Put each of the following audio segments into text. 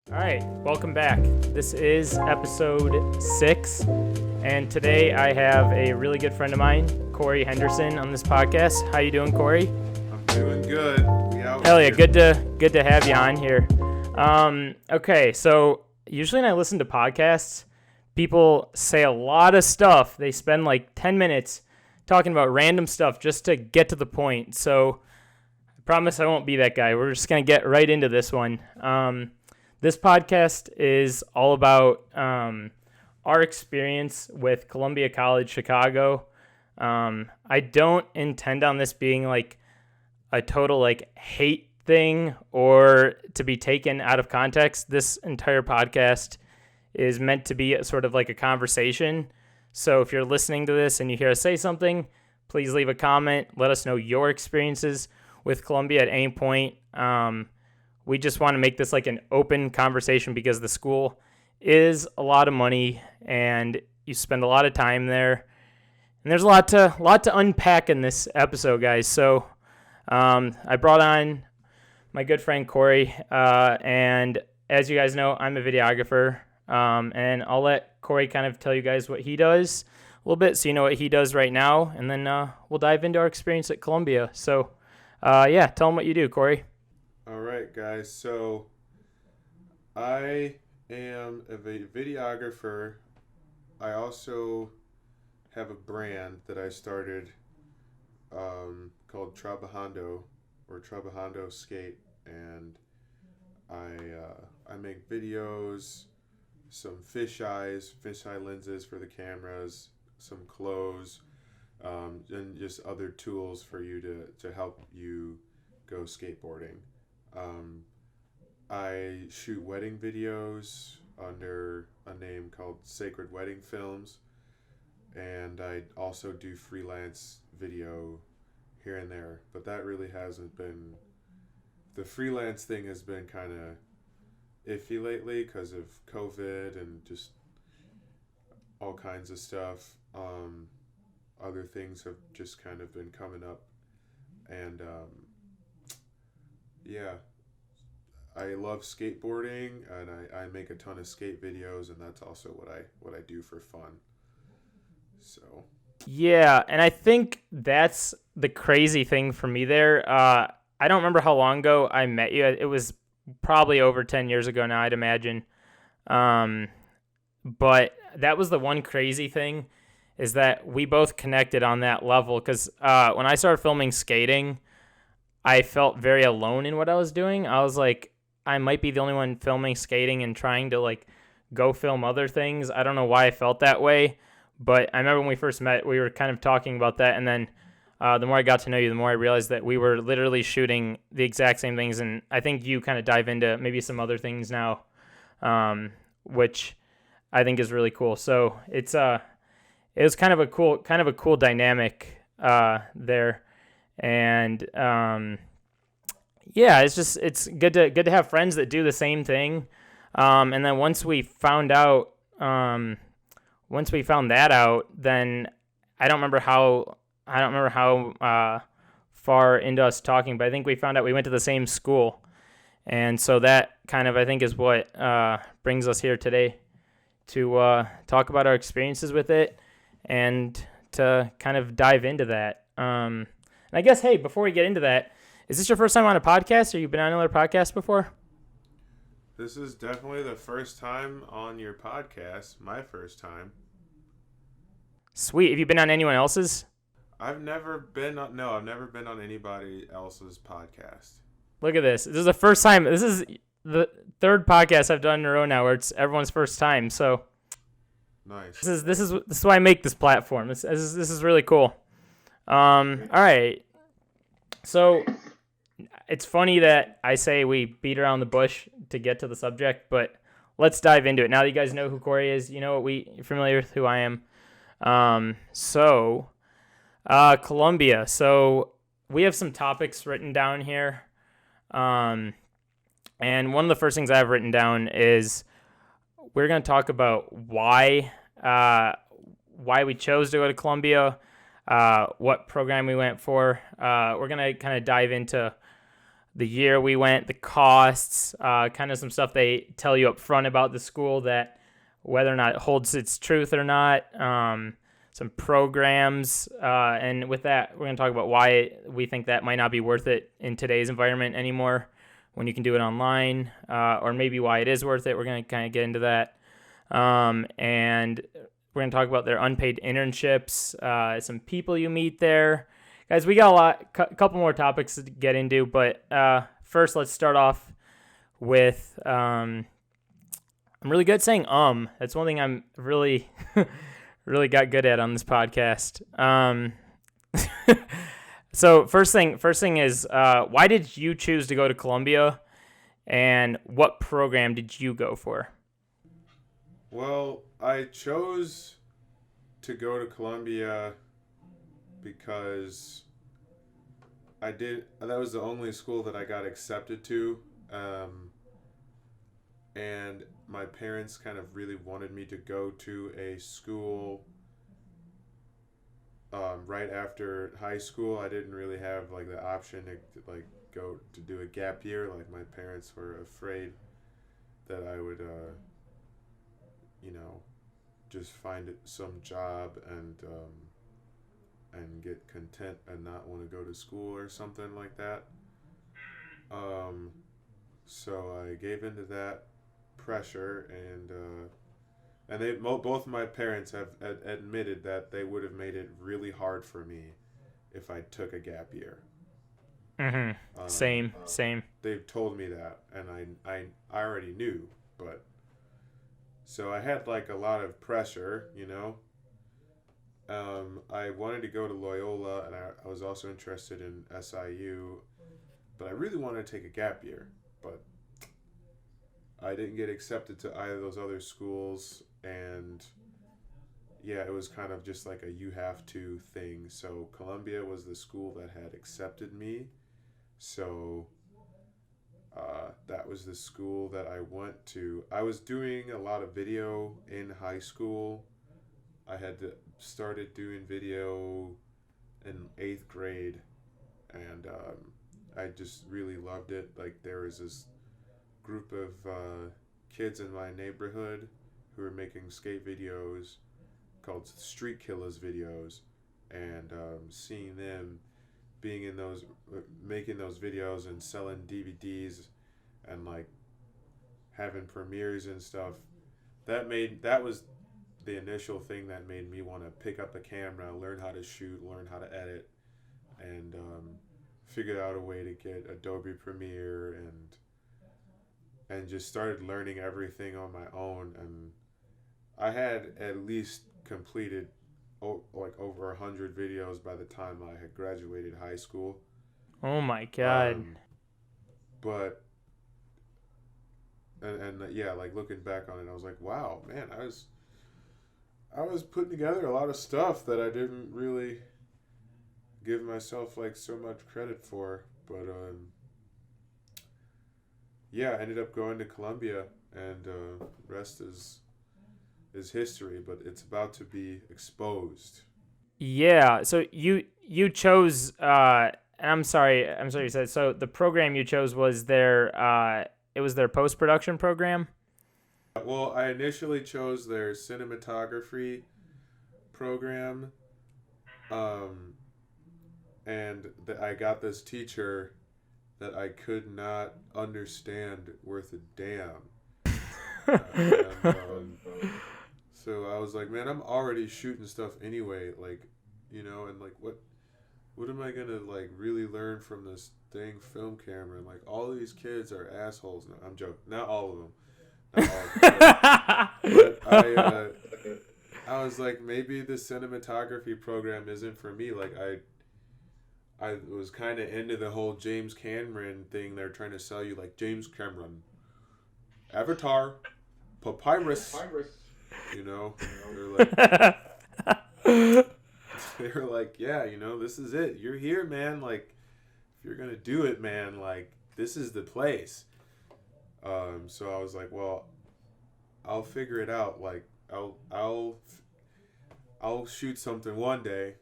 All right, welcome back. This is episode 6, and today I have a really good friend of mine, Corey Henderson, on this podcast. How you doing, Corey? I'm doing good. Hell yeah, good to have you on here. Okay, so usually when I listen to podcasts, people say a lot of stuff. They spend like 10 minutes talking about random stuff just to get to the point. So I promise I won't be that guy. We're just gonna get right into this one. This podcast is all about our experience with Columbia College Chicago. I don't intend on this being like a total like hate thing or to be taken out of context. This entire podcast is meant to be sort of like a conversation. So if you're listening to this and you hear us say something, please leave a comment. Let us know your experiences with Columbia at any point. We just want to make this like an open conversation because the school is a lot of money and you spend a lot of time there. And there's a lot to unpack in this episode, guys. So I brought on my good friend Corey, and as you guys know, I'm a videographer, and I'll let Corey kind of tell you guys what he does a little bit so you know what he does right now, and then we'll dive into our experience at Columbia. So, yeah, tell him what you do, Corey. All right, guys. So I am a videographer. I also have a brand that I started called Trabajando or Trabajando Skate, and I make videos, some fisheye lenses for the cameras, some clothes, and just other tools for you to help you go skateboarding. I shoot wedding videos under a name called Sacred Wedding Films, and I also do freelance video here and there, but that really hasn't been, the freelance thing has been kind of iffy lately because of COVID and just all kinds of stuff. Other things have just kind of been coming up, and yeah, I love skateboarding, and I make a ton of skate videos, and that's also what I do for fun. So Yeah, and I think that's the crazy thing for me there. I don't remember how long ago I met you. It was probably over 10 years ago now, I'd imagine. But that was the one crazy thing, is that we both connected on that level, because when I started filming skating, I felt very alone in what I was doing. I was like, I might be the only one filming skating and trying to like go film other things. I don't know why I felt that way, but I remember when we first met, we were kind of talking about that. And then the more I got to know you, the more I realized that we were literally shooting the exact same things. And I think you kind of dive into maybe some other things now, which I think is really cool. So it was kind of a cool dynamic there. And yeah, it's good to have friends that do the same thing. And then once we found that out, then I don't remember how far into us talking, but I think we found out we went to the same school. And so that kind of, I think, is what brings us here today to talk about our experiences with it and to kind of dive into that. And I guess, hey, before we get into that, is this your first time on a podcast, or you've been on another podcast before? this is definitely the first time on your podcast, my first time. Sweet. Have you been on anyone else's? I've never been on anybody else's podcast. Look at this. This is the first time. This is the third podcast I've done in a row now where it's everyone's first time. So Nice. this is why I make this platform. This is really cool. All right. So it's funny that I say we beat around the bush to get to the subject, but let's dive into it. Now that you guys know who Corey is, you're familiar with who I am. Columbia. So we have some topics written down here. And one of the first things I have written down is we're going to talk about why we chose to go to Columbia, what program we went for. We're going to kind of dive into the year we went, the costs, kind of some stuff they tell you up front about the school that whether or not it holds its truth or not. Some programs, and with that, we're going to talk about why we think that might not be worth it in today's environment anymore when you can do it online, or maybe why it is worth it. We're going to kind of get into that. And we're going to talk about their unpaid internships, some people you meet there. Guys, we got a couple more topics to get into, but first let's start off with, I'm really good at saying That's one thing I'm really... really got good at on this podcast. So first thing is, why did you choose to go to Columbia, and what program did you go for? Well, I chose to go to Columbia because that was the only school that I got accepted to, and my parents kind of really wanted me to go to a school right after high school. I didn't really have like the option to like go to do a gap year. Like my parents were afraid that I would, just find some job and get content and not want to go to school or something like that. So I gave into that pressure, and they both my parents have admitted that they would have made it really hard for me if I took a gap year. Same. They've told me that, and I already knew, but so I had like a lot of pressure, I wanted to go to Loyola, and I was also interested in SIU, but I really wanted to take a gap year, but I didn't get accepted to either of those other schools, and yeah, it was kind of just like a you have to thing. So Columbia was the school that had accepted me, so that was the school that I went to. I was doing a lot of video in high school. I had started doing video in 8th grade, and I just really loved it. Like there was this group of kids in my neighborhood who were making skate videos called Street Killers videos, and seeing them being in those, making those videos and selling DVDs and like having premieres and stuff, that was the initial thing that made me want to pick up a camera, learn how to shoot, learn how to edit, and figured out a way to get Adobe Premiere and just started learning everything on my own. And I had at least completed like over 100 videos by the time I had graduated high school. Oh my God. But and yeah, like looking back on it, I was like, wow, man, I was putting together a lot of stuff that I didn't really give myself like so much credit for. But yeah, I ended up going to Columbia, and rest is history, but it's about to be exposed. Yeah, so you chose, and I'm sorry you said, so the program you chose was it was their post-production program? Well, I initially chose their cinematography program, and I got this teacher that I could not understand worth a damn. And, so I was like, man, I'm already shooting stuff anyway, like, and like what am I gonna like really learn from this dang film camera? And like all these kids are assholes. No, I'm joking. Not all of them. Not all of them. But I was like, maybe the cinematography program isn't for me. Like I was kind of into the whole James Cameron thing. They're trying to sell you like James Cameron, Avatar, Papyrus. They were like, yeah, this is it. You're here, man. Like, if you're gonna do it, man, like this is the place. So I was like, well, I'll figure it out. Like, I'll shoot something one day.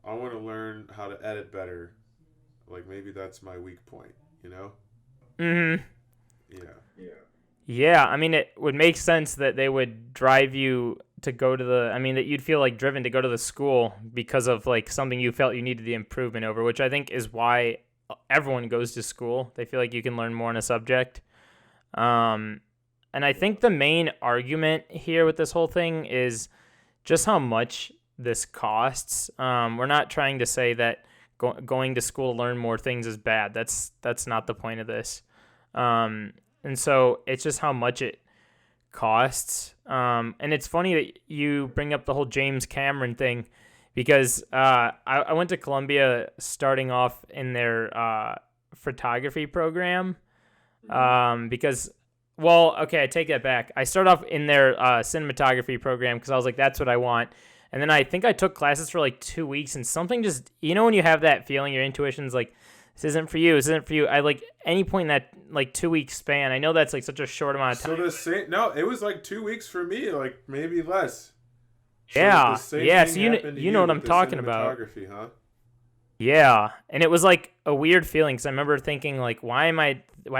I want to learn how to edit better. Like maybe that's my weak point, you know? Mm-hmm. Yeah. Yeah, I mean, it would make sense that they would drive you to go to I mean, that you'd feel like driven to go to the school because of like something you felt you needed the improvement over, which I think is why everyone goes to school. They feel like you can learn more in a subject. Um, and I think the main argument here with this whole thing is just how much this costs. We're not trying to say that going to school to learn more things is bad. That's not the point of this. And so it's just how much it costs. And it's funny that you bring up the whole James Cameron thing because I went to Columbia starting off in their photography program because, well, okay, I take that back. I started off in their cinematography program because I was like, that's what I want. And then I think I took classes for like 2 weeks and something just, when you have that feeling, your intuition's like, this isn't for you. This isn't for you. I like any point in that like 2 week span. I know that's like such a short amount of time. So the same. No, it was like 2 weeks for me, like maybe less. Yeah, So the yeah. same So thing happened to you know what I'm with the talking about. cinematography, huh? Yeah, and it was like a weird feeling because I remember thinking like, why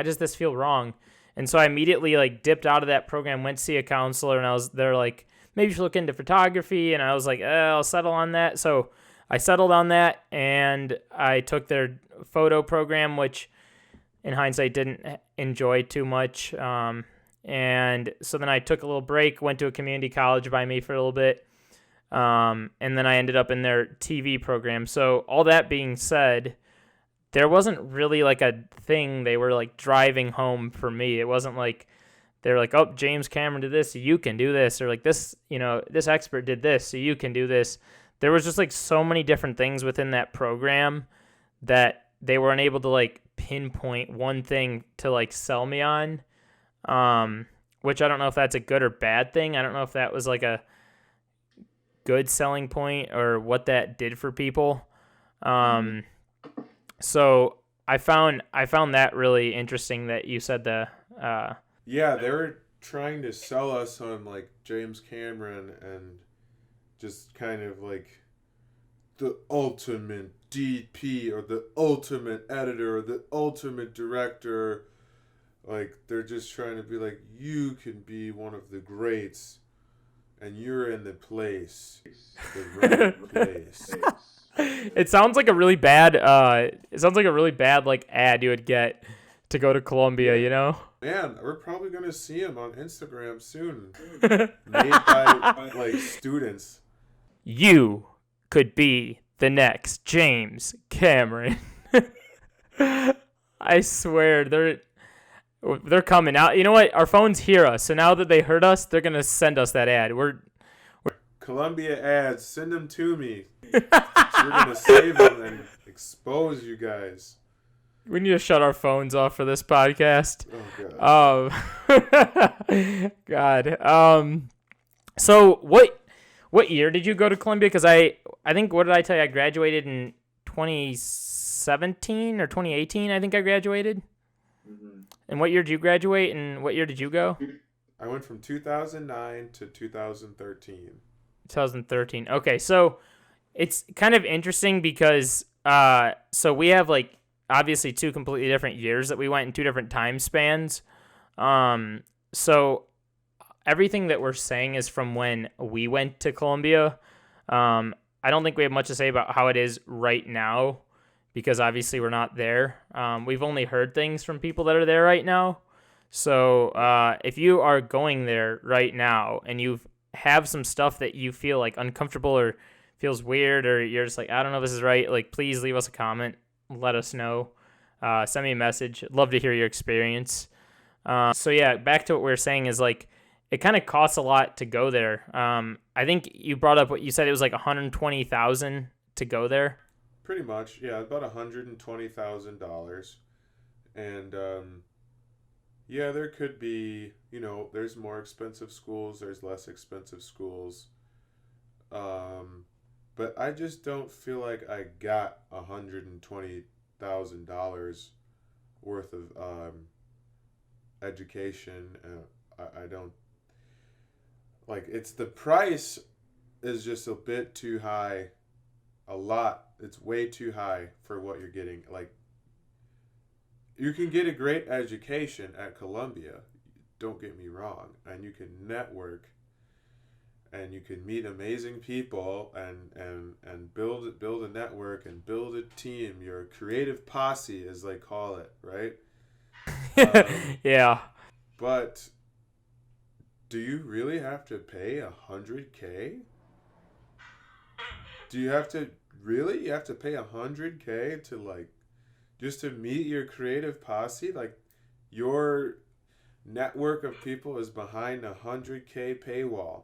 does this feel wrong? And so I immediately like dipped out of that program, went to see a counselor, and they're like, maybe you should look into photography, and I was like, I'll settle on that. So I settled on that, and I took their photo program, which in hindsight didn't enjoy too much. And so then I took a little break, went to a community college by me for a little bit. And then I ended up in their TV program. So all that being said, there wasn't really like a thing they were like driving home for me. It wasn't like they're like, oh, James Cameron did this, so you can do this, or like this, this expert did this, so you can do this. There was just like so many different things within that program that they were unable to like pinpoint one thing to like sell me on. Which I don't know if that's a good or bad thing. I don't know if that was like a good selling point or what that did for people. So I found that really interesting that you said Yeah, they were trying to sell us on like James Cameron and just kind of like the ultimate DP or the ultimate editor or the ultimate director. Like they're just trying to be like, you can be one of the greats and you're in the place, the right place. It sounds like a really bad like ad you would get to go to Columbia, Man, we're probably gonna see him on Instagram soon. Made by like students. You could be the next James Cameron. I swear they're coming out. You know what? Our phones hear us, so now that they heard us, they're gonna send us that ad. We're Columbia ads, send them to me. So we're gonna save them and expose you guys. We need to shut our phones off for this podcast. Oh God. God. So what year did you go to Columbia? Because I think, what did I tell you? I graduated in 2017 or 2018. I think I graduated. Mm-hmm. And what year did you graduate? And what year did you go? I went from 2009 to 2013. 2013. Okay, so it's kind of interesting because so we have like obviously two completely different years that we went in two different time spans. So everything that we're saying is from when we went to Columbia. I don't think we have much to say about how it is right now because obviously we're not there. We've only heard things from people that are there right now. So if you are going there right now and you have some stuff that you feel like uncomfortable or feels weird or you're just like, I don't know if this is right, like please leave us a comment. Let us know. Send me a message. I'd love to hear your experience. So yeah, back to what we were saying is like, it kind of costs a lot to go there. I think you brought up what you said, it was like $120,000 to go there. Pretty much, yeah, about $120,000. And yeah, there could be, there's more expensive schools, there's less expensive schools. But I just don't feel like I got $120,000 worth of education. I don't like it's the price is just a bit too high. It's way too high for what you're getting. Like you can get a great education at Columbia. Don't get me wrong, and you can network, and you can meet amazing people, and build a network and build a team. Your creative posse, as they call it, right? Yeah. But do you really have to pay $100K? Do you have to really? You have to pay $100K to like just to meet your creative posse? Like your network of people is behind $100K paywall.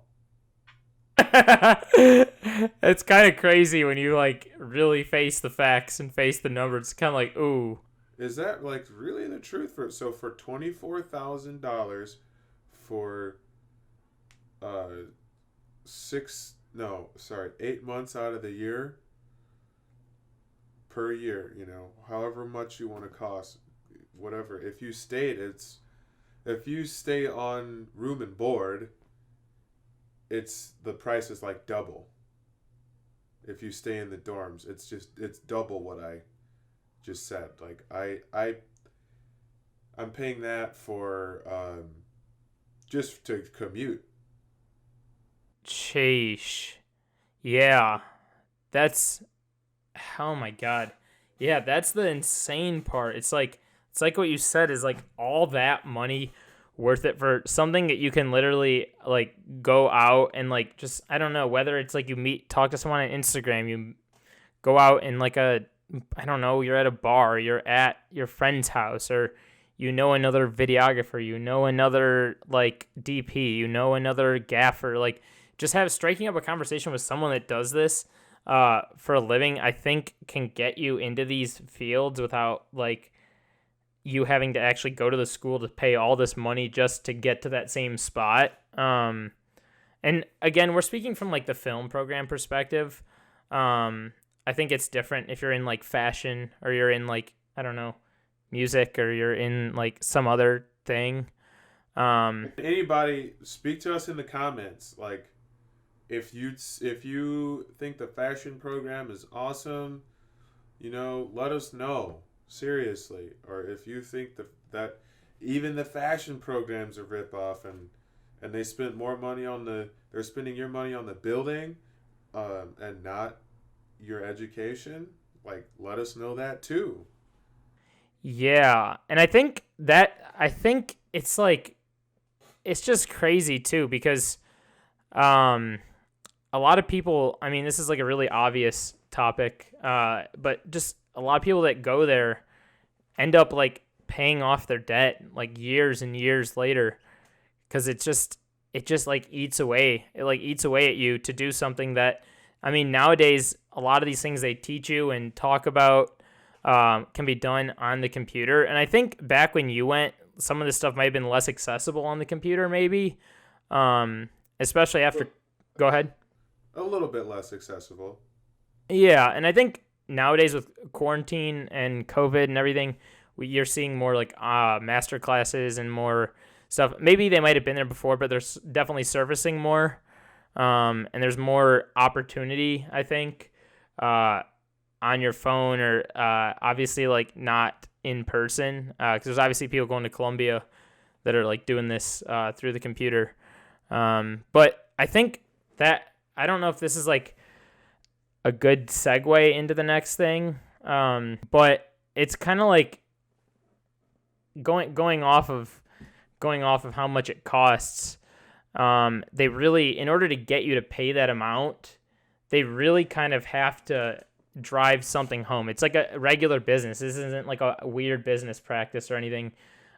It's kind of crazy when you like really face the facts and face the numbers. It's kind of like, ooh. Is that like really the truth? For $24,000 for 8 months out of the year per year, however much you want to cost, whatever. If you stay on room and board, the price is like double. If you stay in the dorms, it's double what I just said. Like I'm paying that for just to commute. Sheesh. Yeah. That's, oh my God. Yeah, that's the insane part. It's like what you said is like all that money worth it for something that you can literally like go out and like just, I don't know, whether it's like talk to someone on Instagram, you go out and like I don't know, you're at a bar, you're at your friend's house, or another videographer, another like DP, another gaffer, like just striking up a conversation with someone that does this for a living, I think can get you into these fields without like you having to actually go to the school to pay all this money just to get to that same spot. And again, we're speaking from like the film program perspective. I think it's different if you're in like fashion or you're in like, I don't know, music, or you're in like some other thing. Anybody speak to us in the comments. Like if you think the fashion program is awesome, let us know. Seriously. Or if you think that even the fashion programs are rip off and they spent more money they're spending your money on the building and not your education, like let us know that too. Yeah. And I think it's like, it's just crazy too, because a lot of people, I mean, this is like a really obvious topic, but just a lot of people that go there end up like paying off their debt like years and years later, because it just like eats away at you to do something that, I mean, nowadays a lot of these things they teach you and talk about can be done on the computer. And I think back when you went, some of this stuff might have been less accessible on the computer, maybe, especially after. Go ahead. A little bit less accessible. Yeah, and I think nowadays with quarantine and COVID and everything, you're seeing more like master classes and more stuff. Maybe they might have been there before, but they're definitely surfacing more, and there's more opportunity, I think, on your phone, or obviously like not in person, because there's obviously people going to Columbia that are like doing this through the computer. But I think that, I don't know if this is like a good segue into the next thing, but it's kind of like going off of how much it costs. They really, in order to get you to pay that amount, they really kind of have to drive something home. It's like a regular business. This isn't like a weird business practice or anything.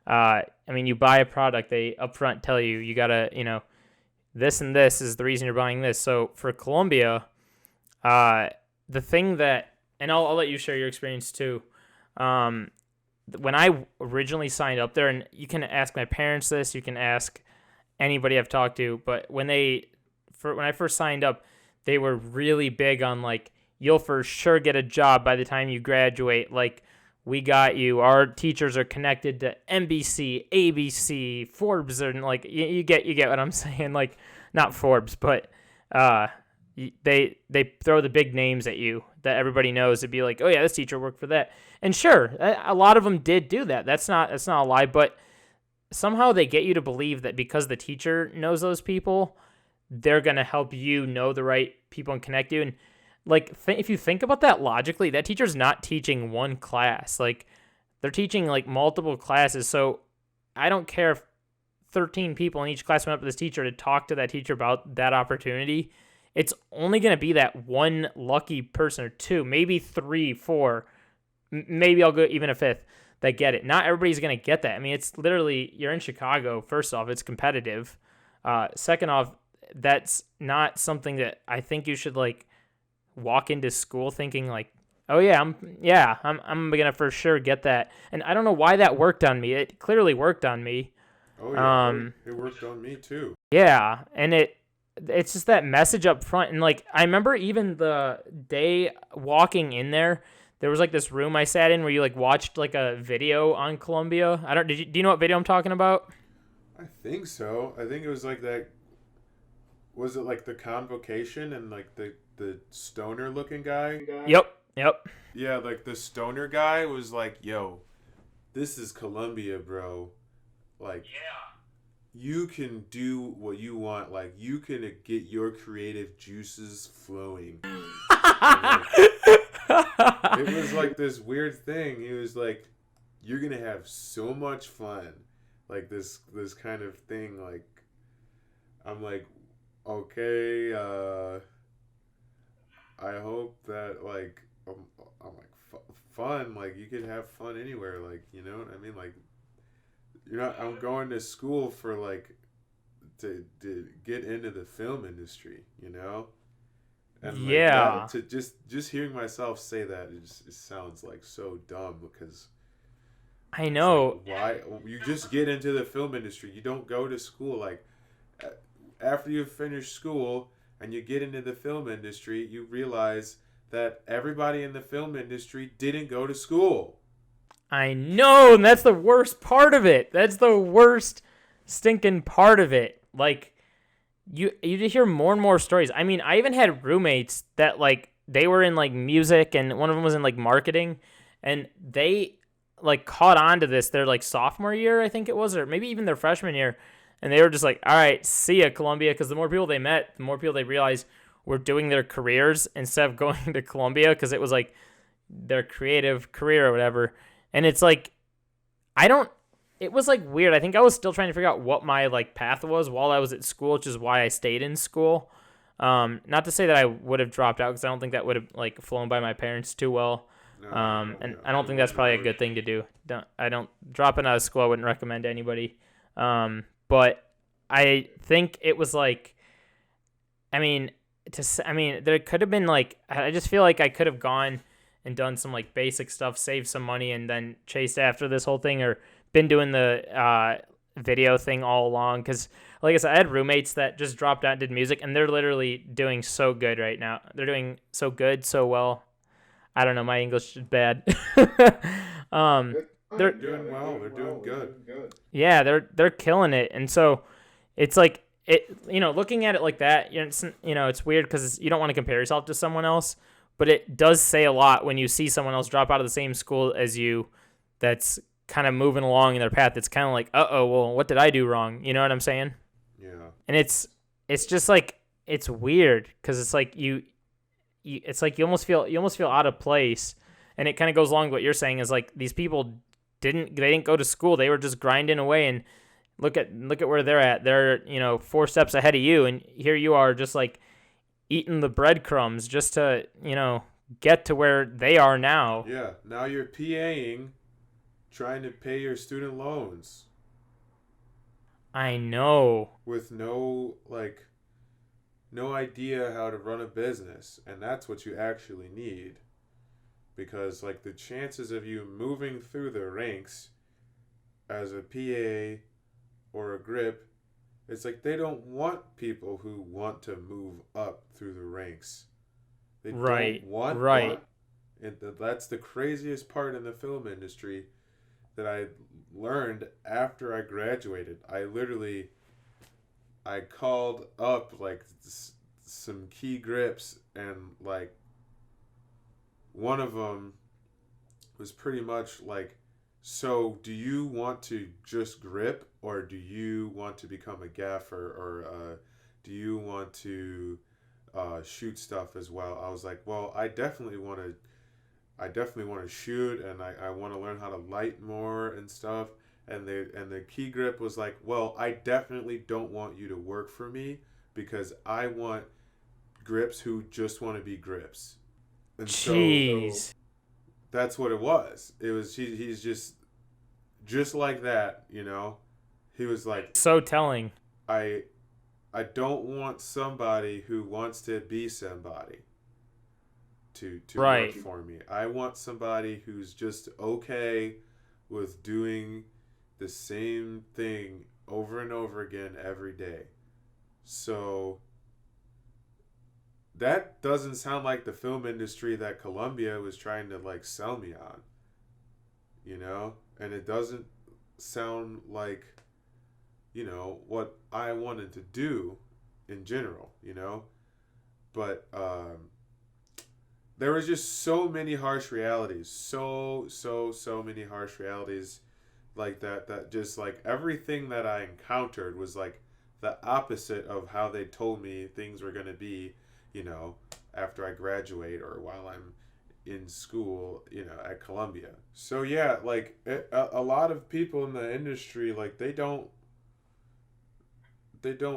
I mean, you buy a product, they upfront tell you, you gotta, this and this is the reason you're buying this. So for Columbia, the thing that, and I'll let you share your experience too. When I originally signed up there, and you can ask my parents this, you can ask anybody I've talked to, but when I first signed up, they were really big on like, you'll for sure get a job by the time you graduate. Like, we got you. Our teachers are connected to NBC, ABC, Forbes, and like you get what I'm saying. Like, not Forbes, but they throw the big names at you that everybody knows to be like, oh yeah, this teacher worked for that. And sure, a lot of them did do that. That's not a lie, but somehow they get you to believe that because the teacher knows those people, they're going to help you know the right people and connect you. And like, if you think about that logically, that teacher's not teaching one class. Like, they're teaching like multiple classes. So I don't care if 13 people in each class went up to this teacher to talk to that teacher about that opportunity. It's only going to be that one lucky person or two, maybe 3, 4, maybe I'll go even a fifth that get it. Not everybody's going to get that. I mean, it's literally, you're in Chicago. First off, it's competitive. Second off, that's not something that I think you should like walk into school thinking like, oh yeah, I'm going to for sure get that. And I don't know why that worked on me. It clearly worked on me. Oh yeah, it worked on me too. Yeah, and it's just that message up front. And like, I remember even the day walking in there was like this room I sat in where you like watched like a video on Columbia. Do you know what video I'm talking about? I think so. I think it was like that. Was it like the convocation and like the stoner looking guy? Yep. Yeah, like the stoner guy was like, yo, this is Columbia, bro. Like, you can do what you want. Like, you can get your creative juices flowing. It was like this weird thing. He was like, you're going to have so much fun. Like, this kind of thing. Like, I'm like, okay, I hope that, like, I'm like, fun. Like, you could have fun anywhere. Like, you know what I mean? Like, I'm going to school for like to get into the film industry, you know? And like, yeah. to just hearing myself say that, it sounds like so dumb because I know. like, why you just get into the film industry? You don't go to school. Like, after you finish school and you get into the film industry, you realize that everybody in the film industry didn't go to school. I know, and that's the worst part of it. That's the worst stinking part of it. Like, you hear more and more stories. I mean, I even had roommates that, like, they were in, like, music, and one of them was in, like, marketing, and they, like, caught on to this their, like, sophomore year, I think it was, or maybe even their freshman year, and they were just like, all right, see ya, Columbia, because the more people they met, the more people they realized were doing their careers instead of going to Columbia, because it was, like, their creative career or whatever. And it's like, it was like weird. I think I was still trying to figure out what my like path was while I was at school, which is why I stayed in school. Not to say that I would have dropped out, because I don't think that would have like flown by my parents too well. And I don't think that's probably a good thing to do. Dropping out of school, I wouldn't recommend to anybody. But I think it was like, there could have been like, I just feel like I could have gone and done some like basic stuff, saved some money, and then chased after this whole thing, or been doing the video thing all along. Because like I said, I had roommates that just dropped out and did music, and they're literally doing so good right now. They're doing so good, so well. I don't know, my English is bad. They're doing well. They're doing good. Yeah, they're killing it. And so it's like, looking at it like that, it's weird because you don't want to compare yourself to someone else. But it does say a lot when you see someone else drop out of the same school as you that's kind of moving along in their path. It's kind of like, well, what did I do wrong? You know what I'm saying? Yeah. And it's just like, it's weird because it's like it's like you almost feel out of place. And it kind of goes along with what you're saying is like, these people didn't go to school. They were just grinding away, and look at where they're at. They're, 4 steps ahead of you. And here you are just like, eating the breadcrumbs just to, get to where they are now. Yeah, now you're PAing, trying to pay your student loans. I know. With no idea how to run a business. And that's what you actually need. Because, like, the chances of you moving through the ranks as a PA or a grip, it's like they don't want people who want to move up through the ranks. They don't want that. And that's the craziest part in the film industry that I learned after I graduated. I called up like some key grips, and like one of them was pretty much like, so do you want to just grip, or do you want to become a gaffer, or do you want to shoot stuff as well? I was like, well, I definitely want to shoot, and I want to learn how to light more and stuff. And the key grip was like, well, I definitely don't want you to work for me because I want grips who just want to be grips. And so Jeez. that's what it was. It was he's just like that, you know. He was like, So telling. I I don't want somebody who wants to be somebody to work Right. for me. I want somebody who's just okay with doing the same thing over and over again every day. So that doesn't sound like the film industry that Columbia was trying to like sell me on, you know? And it doesn't sound like, what I wanted to do in general, you know? But there was just so many harsh realities, so many harsh realities like that just like everything that I encountered was like the opposite of how they told me things were going to be, you know, after I graduate or while I'm in school, at Columbia. So yeah, like a lot of people in the industry, like they don't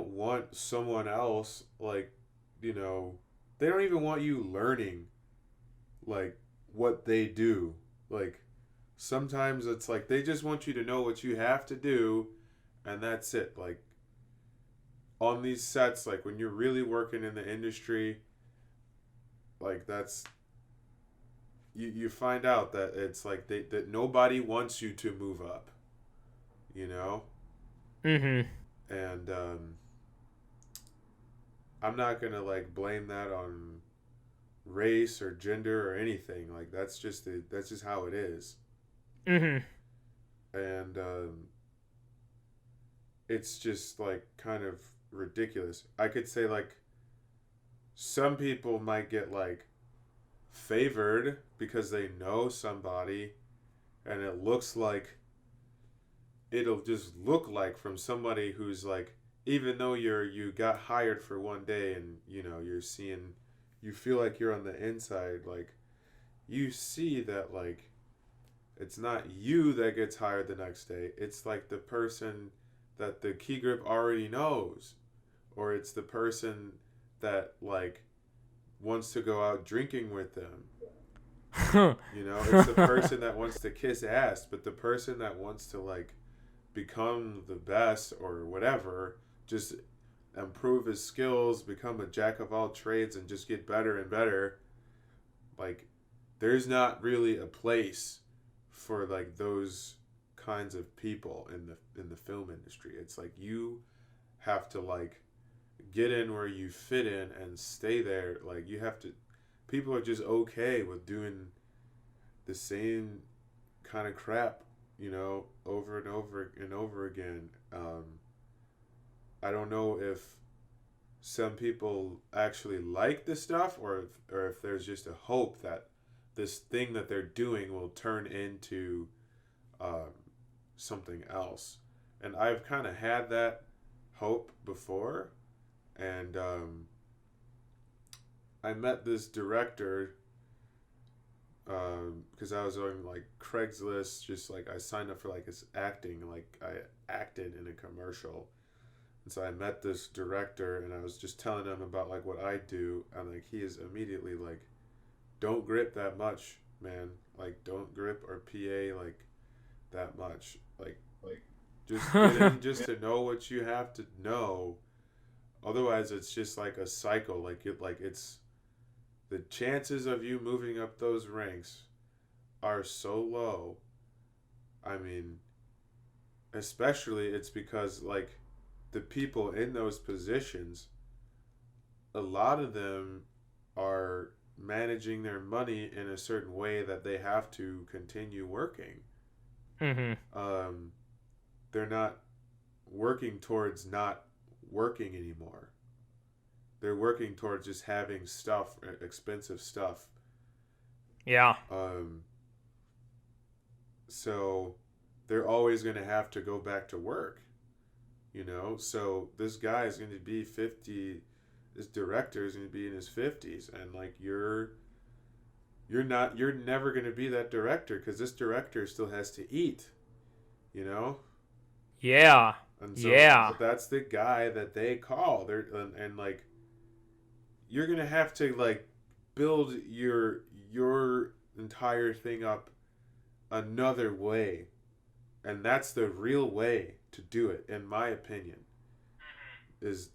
want someone else, like, they don't even want you learning like what they do. Like sometimes it's like they just want you to know what you have to do, and that's it. Like on these sets, like when you're really working in the industry, like that's you find out that it's like that nobody wants you to move up, you know? Mm-hmm. And I'm not gonna like blame that on race or gender or anything. Like that's just how it is. Mm-hmm. And it's just like kind of ridiculous. I could say like some people might get like favored because they know somebody, and it'll just look like from somebody who's like, even though you got hired for one day, and you feel like you're on the inside, like you see that like it's not you that gets hired the next day. It's like the person that the key grip already knows, or it's the person that like wants to go out drinking with them. It's the person that wants to kiss ass, but the person that wants to like become the best or whatever, just improve his skills, become a jack of all trades, and just get better and better. Like, there's not really a place for like those kinds of people in the film industry. It's like you have to like get in where you fit in and stay there. Like you have to. People are just okay with doing the same kind of crap, over and over and over again. I don't know if some people actually like this stuff, or if there's just a hope that this thing that they're doing will turn into um, something else. And I've kind of had that hope before, and I met this director because I was on like Craigslist, just like I signed up for like his acting, like I acted in a commercial. And so I met this director, and I was just telling him about like what I do, and like he is immediately like, don't grip that much, man. Like don't grip or PA like that much. Like just get in just to know what you have to know. Otherwise it's just like a cycle. It's the chances of you moving up those ranks are so low. I mean, especially it's because like the people in those positions, a lot of them are managing their money in a certain way that they have to continue working. Mm-hmm. Um, they're not working towards not working anymore. they're working towards just having stuff, expensive stuff. Yeah. So they're always going to have to go back to work, So this guy is going to be 50, this director is going to be in his 50s, and like you're never going to be that director because this director still has to eat, you know? Yeah. And so Yeah. that's the guy that they call. And like you're going to have to like build your entire thing up another way, and that's the real way to do it, in my opinion, is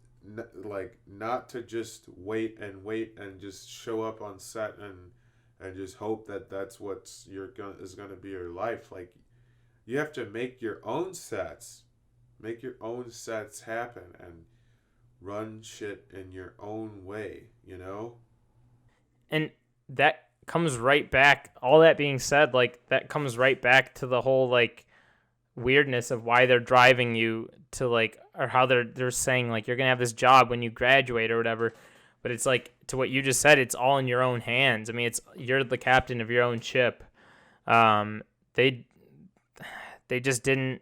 like not to just wait and just show up on set and just hope that that's what's is going to be your life. Like you have to make your own sets, happen, and run shit in your own way. And that comes right back, all that being said, like that comes right back to the whole like weirdness of why they're driving you to like, or how they're saying like you're gonna have this job when you graduate or whatever. But it's like, to what you just said, it's all in your own hands. I mean, you're the captain of your own ship. um they they just didn't,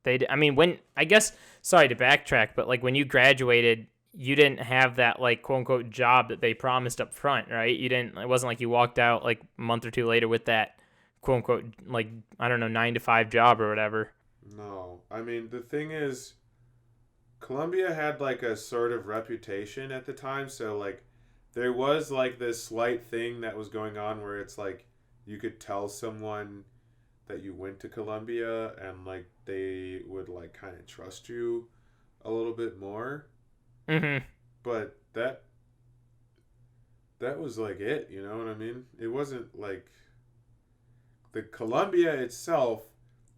I mean, when, I guess, sorry to backtrack, but like when you graduated, you didn't have that like quote unquote job that they promised up front, right? It wasn't like you walked out like a month or two later with that quote unquote, like, I don't know, 9 to 5 job or whatever. No, I mean the thing is, Columbia had like a sort of reputation at the time, so like there was like this slight thing that was going on where it's like you could tell someone that you went to Columbia and like they would like kind of trust you a little bit more. Mm-hmm. But that was like it, you know what I mean? It wasn't like the Columbia itself,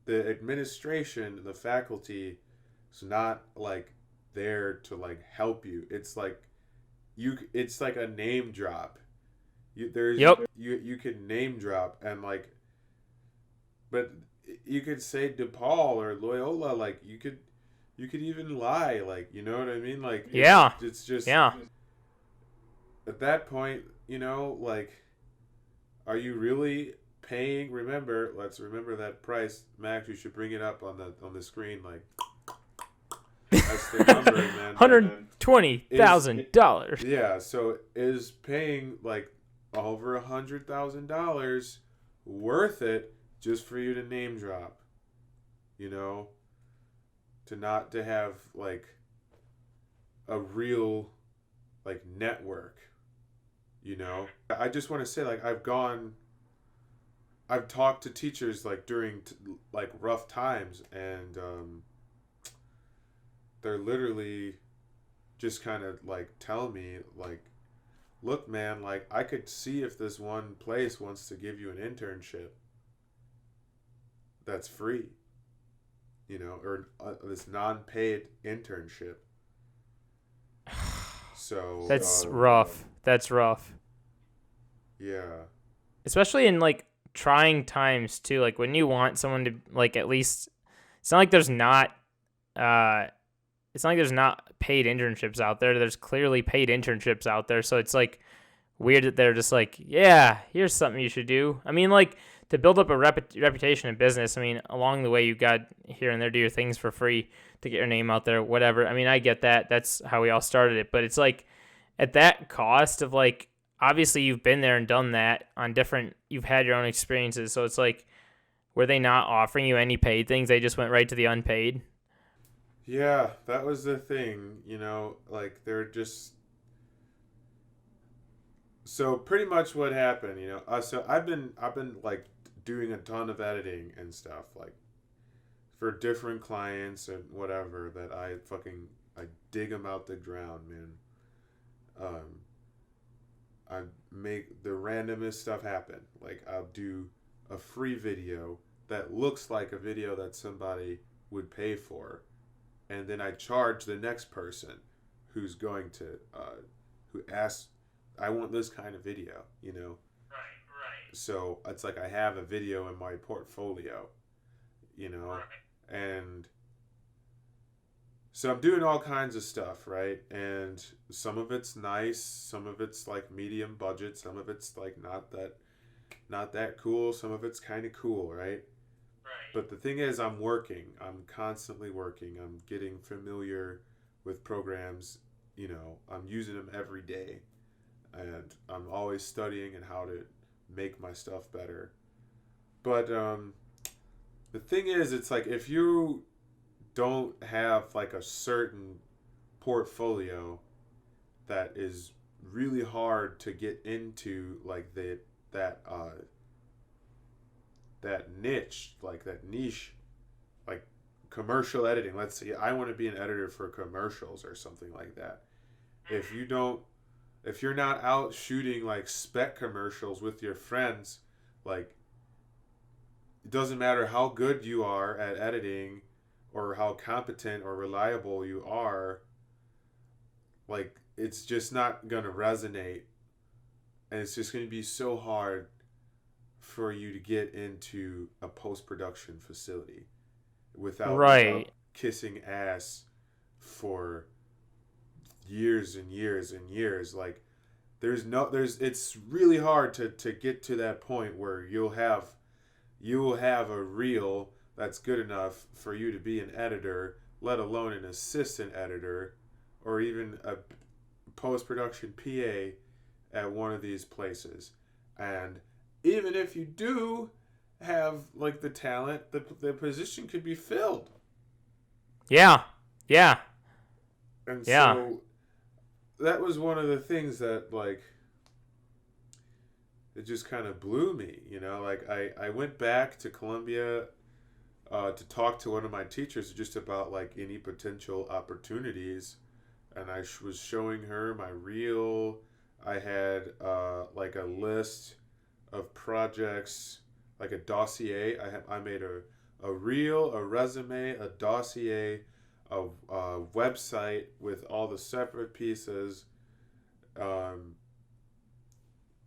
the administration, the faculty is not like there to like help you. It's like it's like a name drop. Yep. You can name drop and like, but you could say DePaul or Loyola, like you could even lie, like, you know what I mean? Like Yeah. it's just Yeah. at that point, like, are you really paying? Let's remember that price, Max. You should bring it up on the screen, like that's the number, man. $120,000. Yeah, so is paying like over $100,000 worth it just for you to name drop? You know, to have like a real like network. I just want to say, like, I've talked to teachers like during like rough times, and they're literally just kind of like tell me like, look, man, like I could see if this one place wants to give you an internship that's free, or this non-paid internship. So That's rough. That's rough. yeah. Especially in like trying times too. Like when you want someone to like, at least, it's not like there's not uh it's not like there's not paid internships out there. There's clearly paid internships out there. So it's like weird that they're just like, yeah, here's something you should do. I mean, like, to build up a reputation in business, I mean, along the way, you got here and there, do your things for free to get your name out there, whatever. I mean, I get that. That's how we all started it. But it's like, at that cost of like, obviously you've been there and done that on you've had your own experiences. So it's like, were they not offering you any paid things? They just went right to the unpaid. Yeah, that was the thing, like they're just, so pretty much what happened, so I've been like doing a ton of editing and stuff, like for different clients and whatever, that I dig them out the ground, man. Um, I make the randomest stuff happen. Like I'll do a free video that looks like a video that somebody would pay for, and then I charge the next person who's going to who asks, I want this kind of video, Right. So it's like I have a video in my portfolio, Right. and So I'm doing all kinds of stuff, right? And some of it's nice, some of it's like medium budget, some of it's like not that cool, some of it's kind of cool, right? Right. But the thing is, I'm working. I'm constantly working. I'm getting familiar with programs. I'm using them every day, and I'm always studying and how to make my stuff better. But the thing is, it's like if you don't have like a certain portfolio that is really hard to get into, like that niche, like that niche, like commercial editing. Let's say I want to be an editor for commercials or something like that. If you don't, if you're not out shooting like spec commercials with your friends, like it doesn't matter how good you are at editing or how competent or reliable you are, like it's just not gonna resonate, and it's just gonna be so hard for you to get into a post production facility without Right. kissing ass for years and years and years. Like there's it's really hard to get to that point where you'll have a reel that's good enough for you to be an editor, let alone an assistant editor or even a post production PA at one of these places. And even if you do have like the talent, the position could be filled. Yeah. Yeah. And Yeah. so that was one of the things that like it just kind of blew me, like I went back to Columbia to talk to one of my teachers just about like any potential opportunities, and I was showing her my reel. I had like a list of projects, like a dossier. I made a reel, a resume, a dossier, a website with all the separate pieces, um,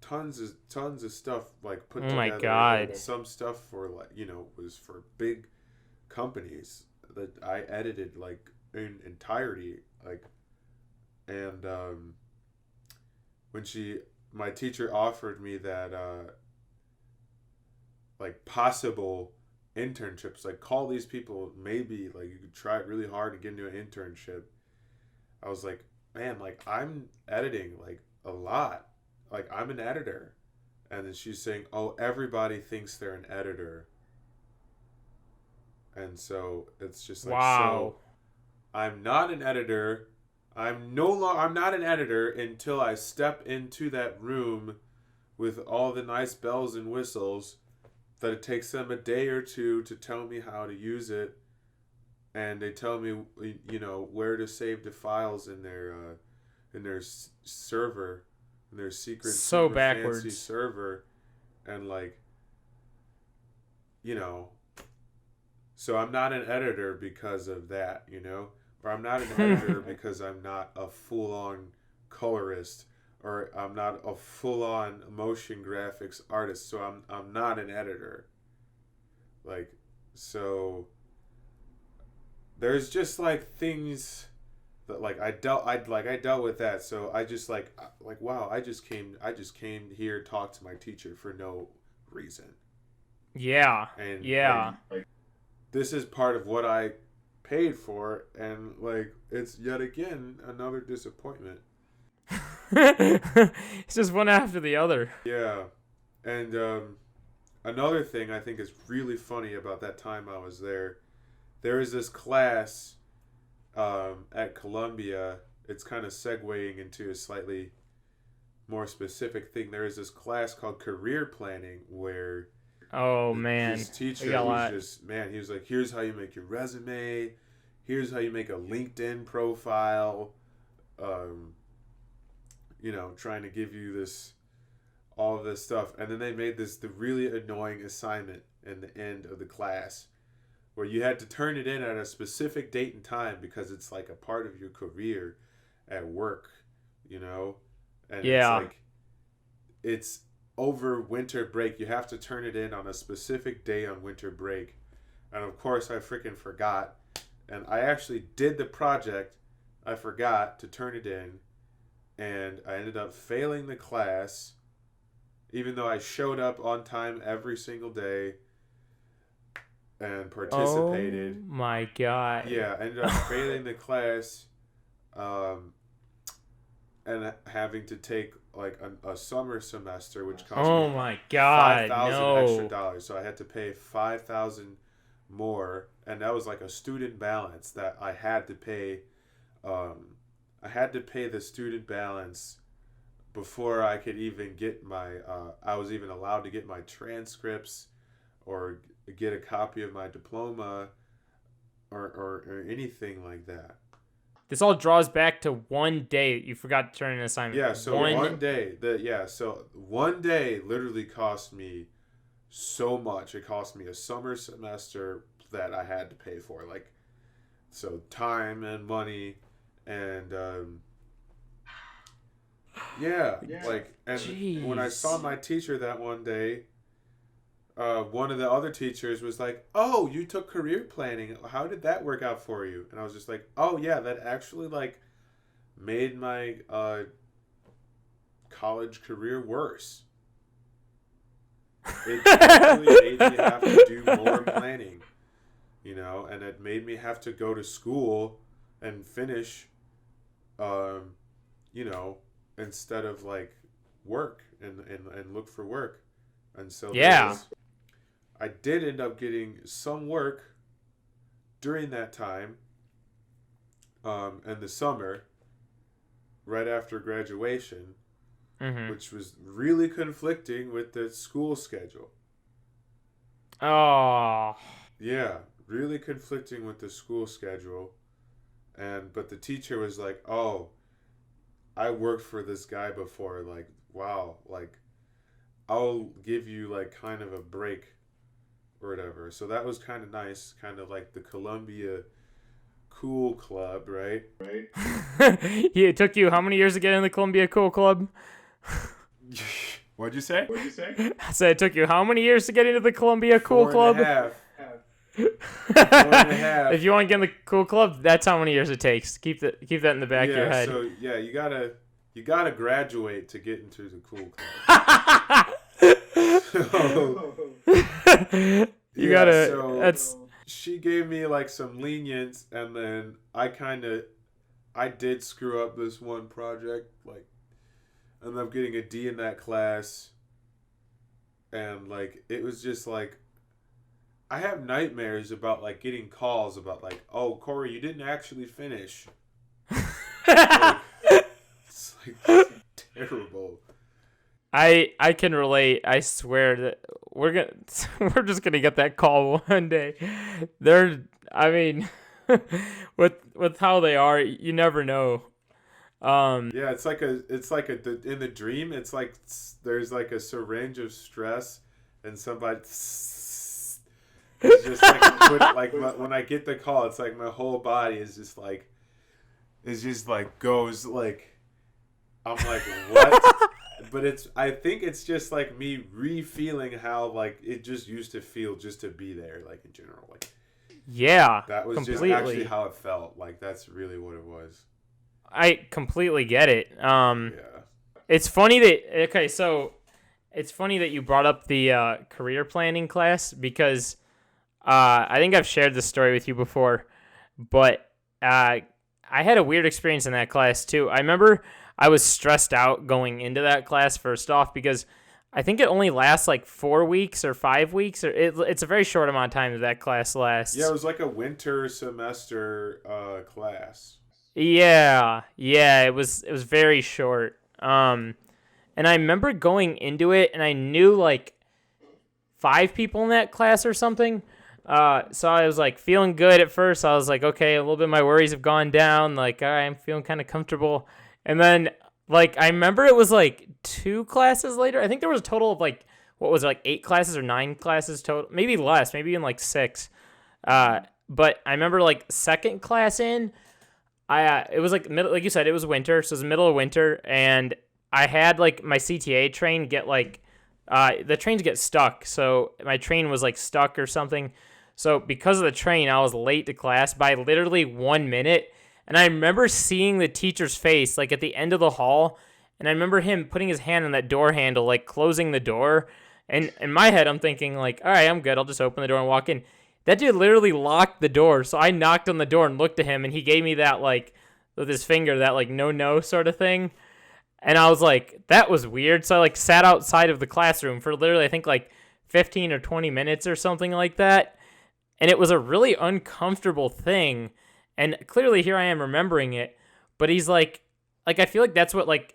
tons of stuff like put Oh my together, and God. some stuff for like was for big companies that I edited like in entirety, like. And when my teacher offered me that like possible internships, like call these people, maybe like you could try it really hard to get into an internship. I was like, man, like I'm editing like a lot, like I'm an editor. And then she's saying, oh, everybody thinks they're an editor. And so it's just like, so Wow. I'm not an editor. I'm not an editor until I step into that room with all the nice bells and whistles that it takes them a day or two to tell me how to use it, and they tell me where to save the files in their server, in their secret So super fancy backwards. server, and like you know so I'm not an editor because of that, or I'm not an editor because I'm not a full-on colorist, or I'm not a full-on motion graphics artist, so I'm not an editor. Like, so there's just like things that like I dealt with that. So I just like wow, I just came here to talk to my teacher for no reason. Yeah. And Yeah. like this is part of what I paid for, and like it's yet again another disappointment. It's just one after the other. Yeah. And another thing I think is really funny about that time I was there is this class at Columbia. It's kind of segueing into a slightly more specific thing. There is this class called career planning where Oh man. this We teacher got a was lot. just, man, he was like, here's how you make your resume, here's how you make a LinkedIn profile, um, trying to give you this all of this stuff. And then they made the really annoying assignment in the end of the class where you had to turn it in at a specific date and time because it's like a part of your career at work, you know? And it's Yeah. like, it's over winter break. You have to turn it in on a specific day on winter break. And of course, I freaking forgot. and I actually did the project. I forgot to turn it in, and I ended up failing the class, even though I showed up on time every single day and participated. Oh my god. Yeah, I ended up failing the class, and having to take like a summer semester, which cost Oh me my god. $5,000 extra No. dollars. So I had to pay 5,000 more, and that was like a student balance that I had to pay. I had to pay the student balance before I could even get my. I was even allowed to get my transcripts, or get a copy of my diploma, or anything like that. This all draws back to one day that you forgot to turn in an assignment. Yeah, so one day literally cost me so much. It cost me a summer semester that I had to pay for. Like, so time and money, and like, and Jeez. when I saw my teacher that one day, one of the other teachers was like, "Oh, you took career planning. How did that work out for you?" And I was just like, "Oh yeah, that actually like made my college career worse. It actually made me have to do more planning, and it made me have to go to school and finish, instead of like work and look for work." And so I did end up getting some work during that time, in the summer, right after graduation, which was really conflicting with the school schedule. Oh. Yeah, really conflicting with the school schedule. But the teacher was like, "Oh, I worked for this guy before. Like, wow, like, I'll give you like kind of a break or whatever." So that was kind of nice, kind of like the Columbia Cool Club, right? It took you how many years to get in the Columbia Cool Club? What'd you say? I said it took you how many years to get into the Columbia Cool 4 Club? and a half. 4.5. If you want to get in the Cool Club, that's how many years it takes. Keep that in the back of your head. So yeah, you gotta graduate to get into the Cool Club. That's. She gave me like some lenience, and then I did screw up this one project. Like, I ended up getting a D in that class, and like it was just like, I have nightmares about like getting calls about like, "Oh, Corey, you didn't actually finish." It's like terrible. I can relate. I swear that we're just gonna get that call one day. With how they are, you never know. Yeah, it's like in the dream, it's like there's like a syringe of stress, and somebody. It's just like when I get the call, it's like my whole body is just like goes like, I'm like, what? But I think it's just like me re-feeling how like it just used to feel just to be there, like in general. Like, yeah, that was completely. just actually how it felt. Like, that's really what it was. I completely get it. Yeah. It's funny that you brought up the career planning class, because I think I've shared this story with you before, but I had a weird experience in that class too. I remember I was stressed out going into that class, first off, because I think it only lasts like 4 weeks or 5 weeks, or it's a very short amount of time that class lasts. Yeah, it was like a winter semester class. Yeah, it was very short. And I remember going into it, and I knew like 5 people in that class or something. So I was like feeling good at first. I was like, okay, a little bit of my worries have gone down. Like, all right, I'm feeling kind of comfortable. And then, like, I remember it was like 2 classes later. I think there was a total of like, what was it, like 8 classes or 9 classes total? Maybe less, maybe even like 6. But I remember like second class in, it was like middle, like you said, it was winter, so it was the middle of winter, and I had like my CTA train get like, the trains get stuck, so my train was like stuck or something. So because of the train, I was late to class by literally 1 minute. And I remember seeing the teacher's face like at the end of the hall. And I remember him putting his hand on that door handle, like closing the door. And in my head, I'm thinking like, all right, I'm good. I'll just open the door and walk in. That dude literally locked the door. So I knocked on the door and looked at him, and he gave me that like with his finger, that like no sort of thing. And I was like, that was weird. So I like sat outside of the classroom for literally, I think like 15 or 20 minutes or something like that. And it was a really uncomfortable thing. And clearly here I am remembering it. But he's like I feel like that's what like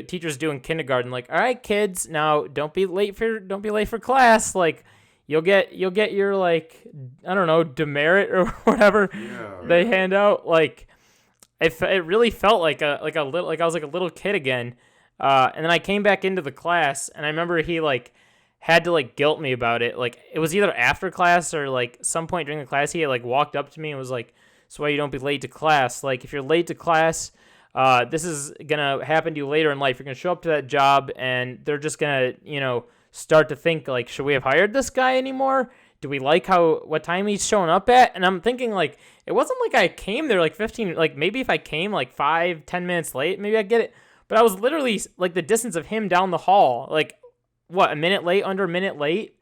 teachers do in kindergarten. Like, all right, kids, now don't be late for class. Like, you'll get your like, I don't know, demerit or whatever they hand out. Like, it really felt like I was like a little kid again. And then I came back into the class, and I remember he like had to like guilt me about it. Like, it was either after class or like some point during the class, he had like walked up to me and was like, "So why you don't be late to class? Like, if you're late to class, this is gonna happen to you later in life. You're gonna show up to that job, and they're just gonna, start to think like, should we have hired this guy anymore? Do we like what time he's showing up at?" And I'm thinking like, it wasn't like I came there like 15, like maybe if I came like 5-10 minutes late, maybe I'd get it. But I was literally like the distance of him down the hall, like what, a minute late, under a minute late.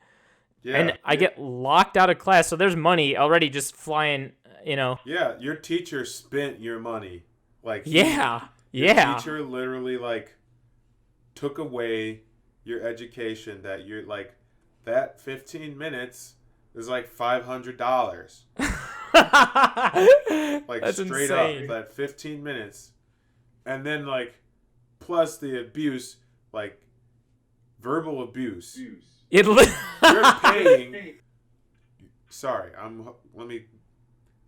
Yeah, and I get locked out of class. So there's money already just flying, Yeah, your teacher spent your money. Like, your teacher literally like took away your education that you're like, that 15 minutes is like $500. Like, that's straight insane. up, that 15 minutes. And then like, plus the abuse, like verbal abuse. You're paying. Sorry,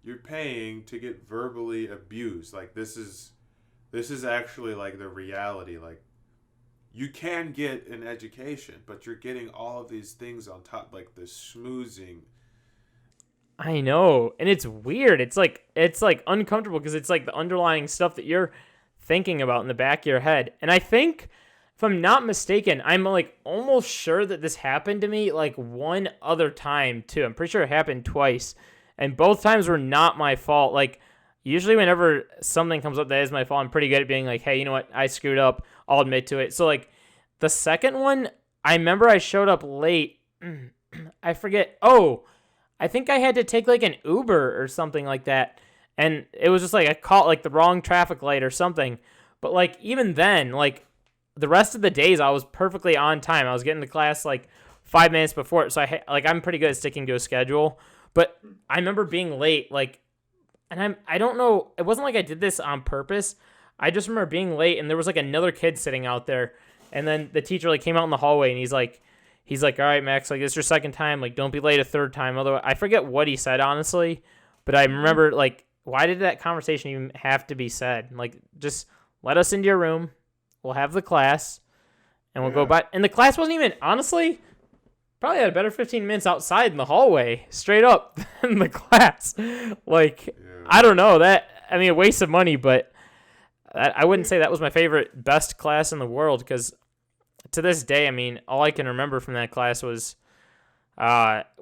you're paying to get verbally abused. Like, this is actually like the reality. Like, you can get an education, but you're getting all of these things on top, like the schmoozing. I know, and it's weird. It's like uncomfortable because it's like the underlying stuff that you're thinking about in the back of your head. And I think, if I'm not mistaken, I'm like almost sure that this happened to me like one other time too. I'm pretty sure it happened twice, and both times were not my fault. Like, usually whenever something comes up that is my fault, I'm pretty good at being like, hey, you know what? I screwed up. I'll admit to it. So like the second one, I remember I showed up late. I forget. Oh, I think I had to take like an Uber or something like that. And it was just like I caught like the wrong traffic light or something. But like even then, like the rest of the days I was perfectly on time. I was getting to class like 5 minutes before. So I'm pretty good at sticking to a schedule. But I remember being late, like, and I don't know, it wasn't like I did this on purpose. I just remember being late, and there was like another kid sitting out there, and then the teacher like came out in the hallway, and he's like, all right, Max, like, this is your second time, like, don't be late a third time. Otherwise, I forget what he said, honestly, but I remember like, why did that conversation even have to be said? Like, just let us into your room, we'll have the class, and we'll go by. And the class wasn't even, honestly, probably had a better 15 minutes outside in the hallway, straight up, than the class. Like, I don't know, a waste of money, but I wouldn't say that was my favorite, best class in the world, because to this day, I mean, all I can remember from that class was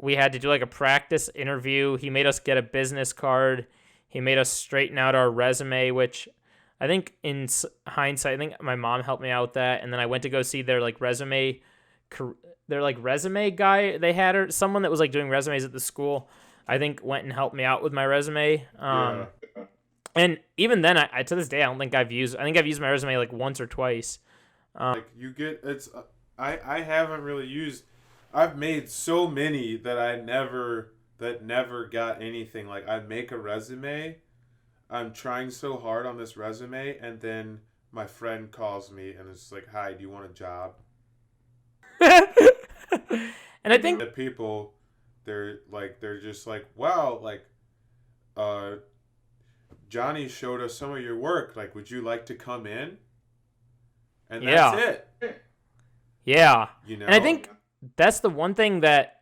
we had to do like a practice interview. He made us get a business card. He made us straighten out our resume, which I think in hindsight, I think my mom helped me out with that. And then I went to go see their like resume guy they had, or someone that was like doing resumes at the school, I think went and helped me out with my resume. And even then, I to this day, I don't think I've used my resume like once or twice. Like, I haven't really used, I've made so many that never got anything. Like, I make a resume, I'm trying so hard on this resume, and then my friend calls me and it's like, hi, do you want a job? And I think the people, they're just like, wow, like, Johnny showed us some of your work. Like, would you like to come in? And that's it. Yeah. And I think that's the one thing that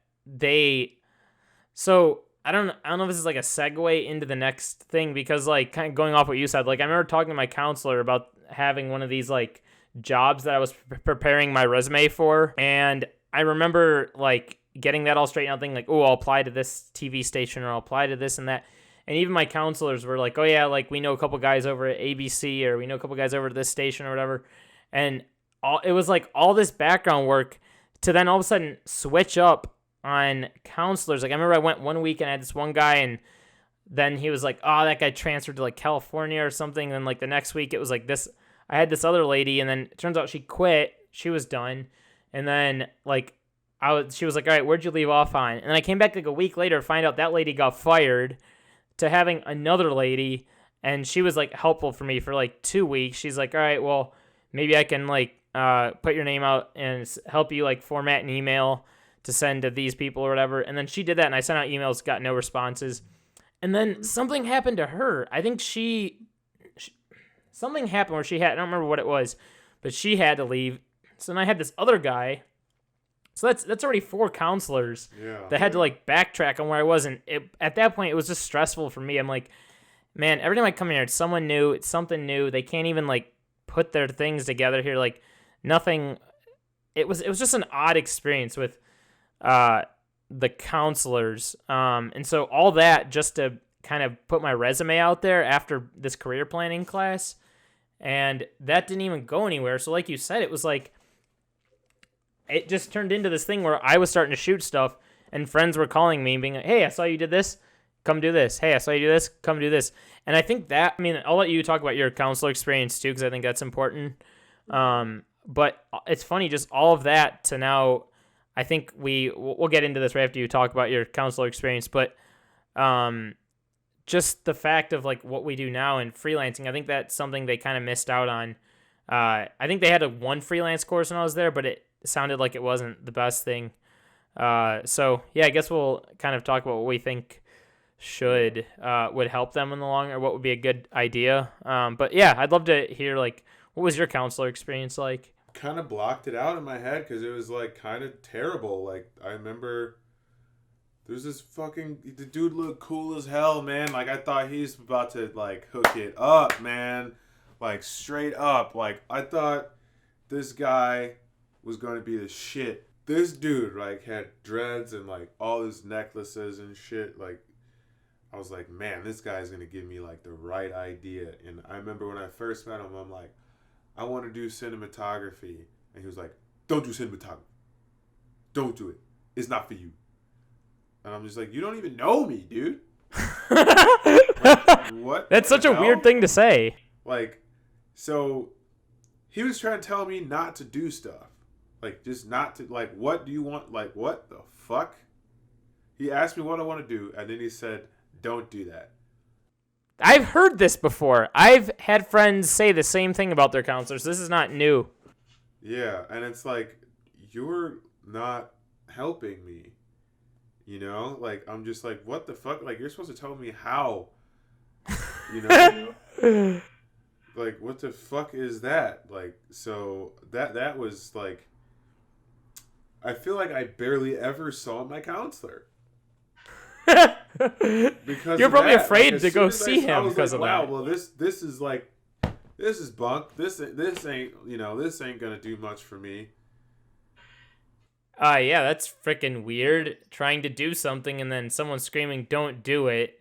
so I don't know if this is like a segue into the next thing, because like kind of going off what you said, like I remember talking to my counselor about having one of these like jobs that I was preparing my resume for. And I remember like getting that all straightened out, thinking like, oh, I'll apply to this TV station or I'll apply to this and that. And even my counselors were like, oh yeah, like we know a couple guys over at ABC or we know a couple guys over at this station or whatever. And it was like all this background work to then all of a sudden switch up on counselors. Like I remember I went one week and I had this one guy, and then he was like, oh, that guy transferred to like California or something. And then like the next week it was like this, I had this other lady, and then it turns out she quit. She was done. And then like she was like, all right, where'd you leave off on? And I came back like a week later to find out that lady got fired, to having another lady, and she was like helpful for me for like 2 weeks. She's like, all right, well, maybe I can like put your name out and help you like format an email to send to these people or whatever. And then she did that, and I sent out emails, got no responses. And then something happened to her. I think something happened where I don't remember what it was, but she had to leave. So then I had this other guy. So that's already 4 counselors that had to like backtrack on where I was. And at that point, it was just stressful for me. I'm like, man, every time I come here, it's someone new. It's something new. They can't even like put their things together here. Like nothing. It was just an odd experience with the counselors. And so all that just to kind of put my resume out there after this career planning class. And that didn't even go anywhere. So like you said, it was like, it just turned into this thing where I was starting to shoot stuff, and friends were calling me and being like, hey, I saw you did this. Come do this. Hey, I saw you do this. Come do this. And I think that, I mean, I'll let you talk about your counselor experience too, because I think that's important. But it's funny, just all of that to now, I think we'll get into this right after you talk about your counselor experience, but just the fact of like what we do now in freelancing, I think that's something they kind of missed out on. I think they had one freelance course when I was there, but it sounded like it wasn't the best thing. So yeah, I guess we'll kind of talk about what we think would help them in the long run, or what would be a good idea. But yeah, I'd love to hear like, what was your counselor experience like? Kind of blocked it out in my head because it was like kind of terrible. Like I remember there's this the dude looked cool as hell, man. Like I thought he's about to like hook it up, man. Like straight up. Like I thought this guy was going to be the shit. This dude like had dreads and like all his necklaces and shit. Like I was like, man, this guy's going to give me like the right idea. And I remember when I first met him, I'm like, I want to do cinematography. And he was like, don't do cinematography. Don't do it. It's not for you. And I'm just like, you don't even know me, dude. Like, what? That's such a weird thing to say. Like, so he was trying to tell me not to do stuff. Like, just not to, like, what do you want? Like, what the fuck? He asked me what I want to do, and then he said, don't do that. I've heard this before. I've had friends say the same thing about their counselors. This is not new. Yeah, and it's like, you're not helping me. You know? Like, I'm just like, what the fuck? Like, you're supposed to tell me how. You know? Like, what the fuck is that? Like, so that was like, I feel like I barely ever saw my counselor. Because you're probably afraid like, to go see him because like, of wow, that. well, this is like, this is bunk. This ain't, you know, this ain't gonna do much for me. Yeah, that's freaking weird. Trying to do something and then someone screaming, "Don't do it!"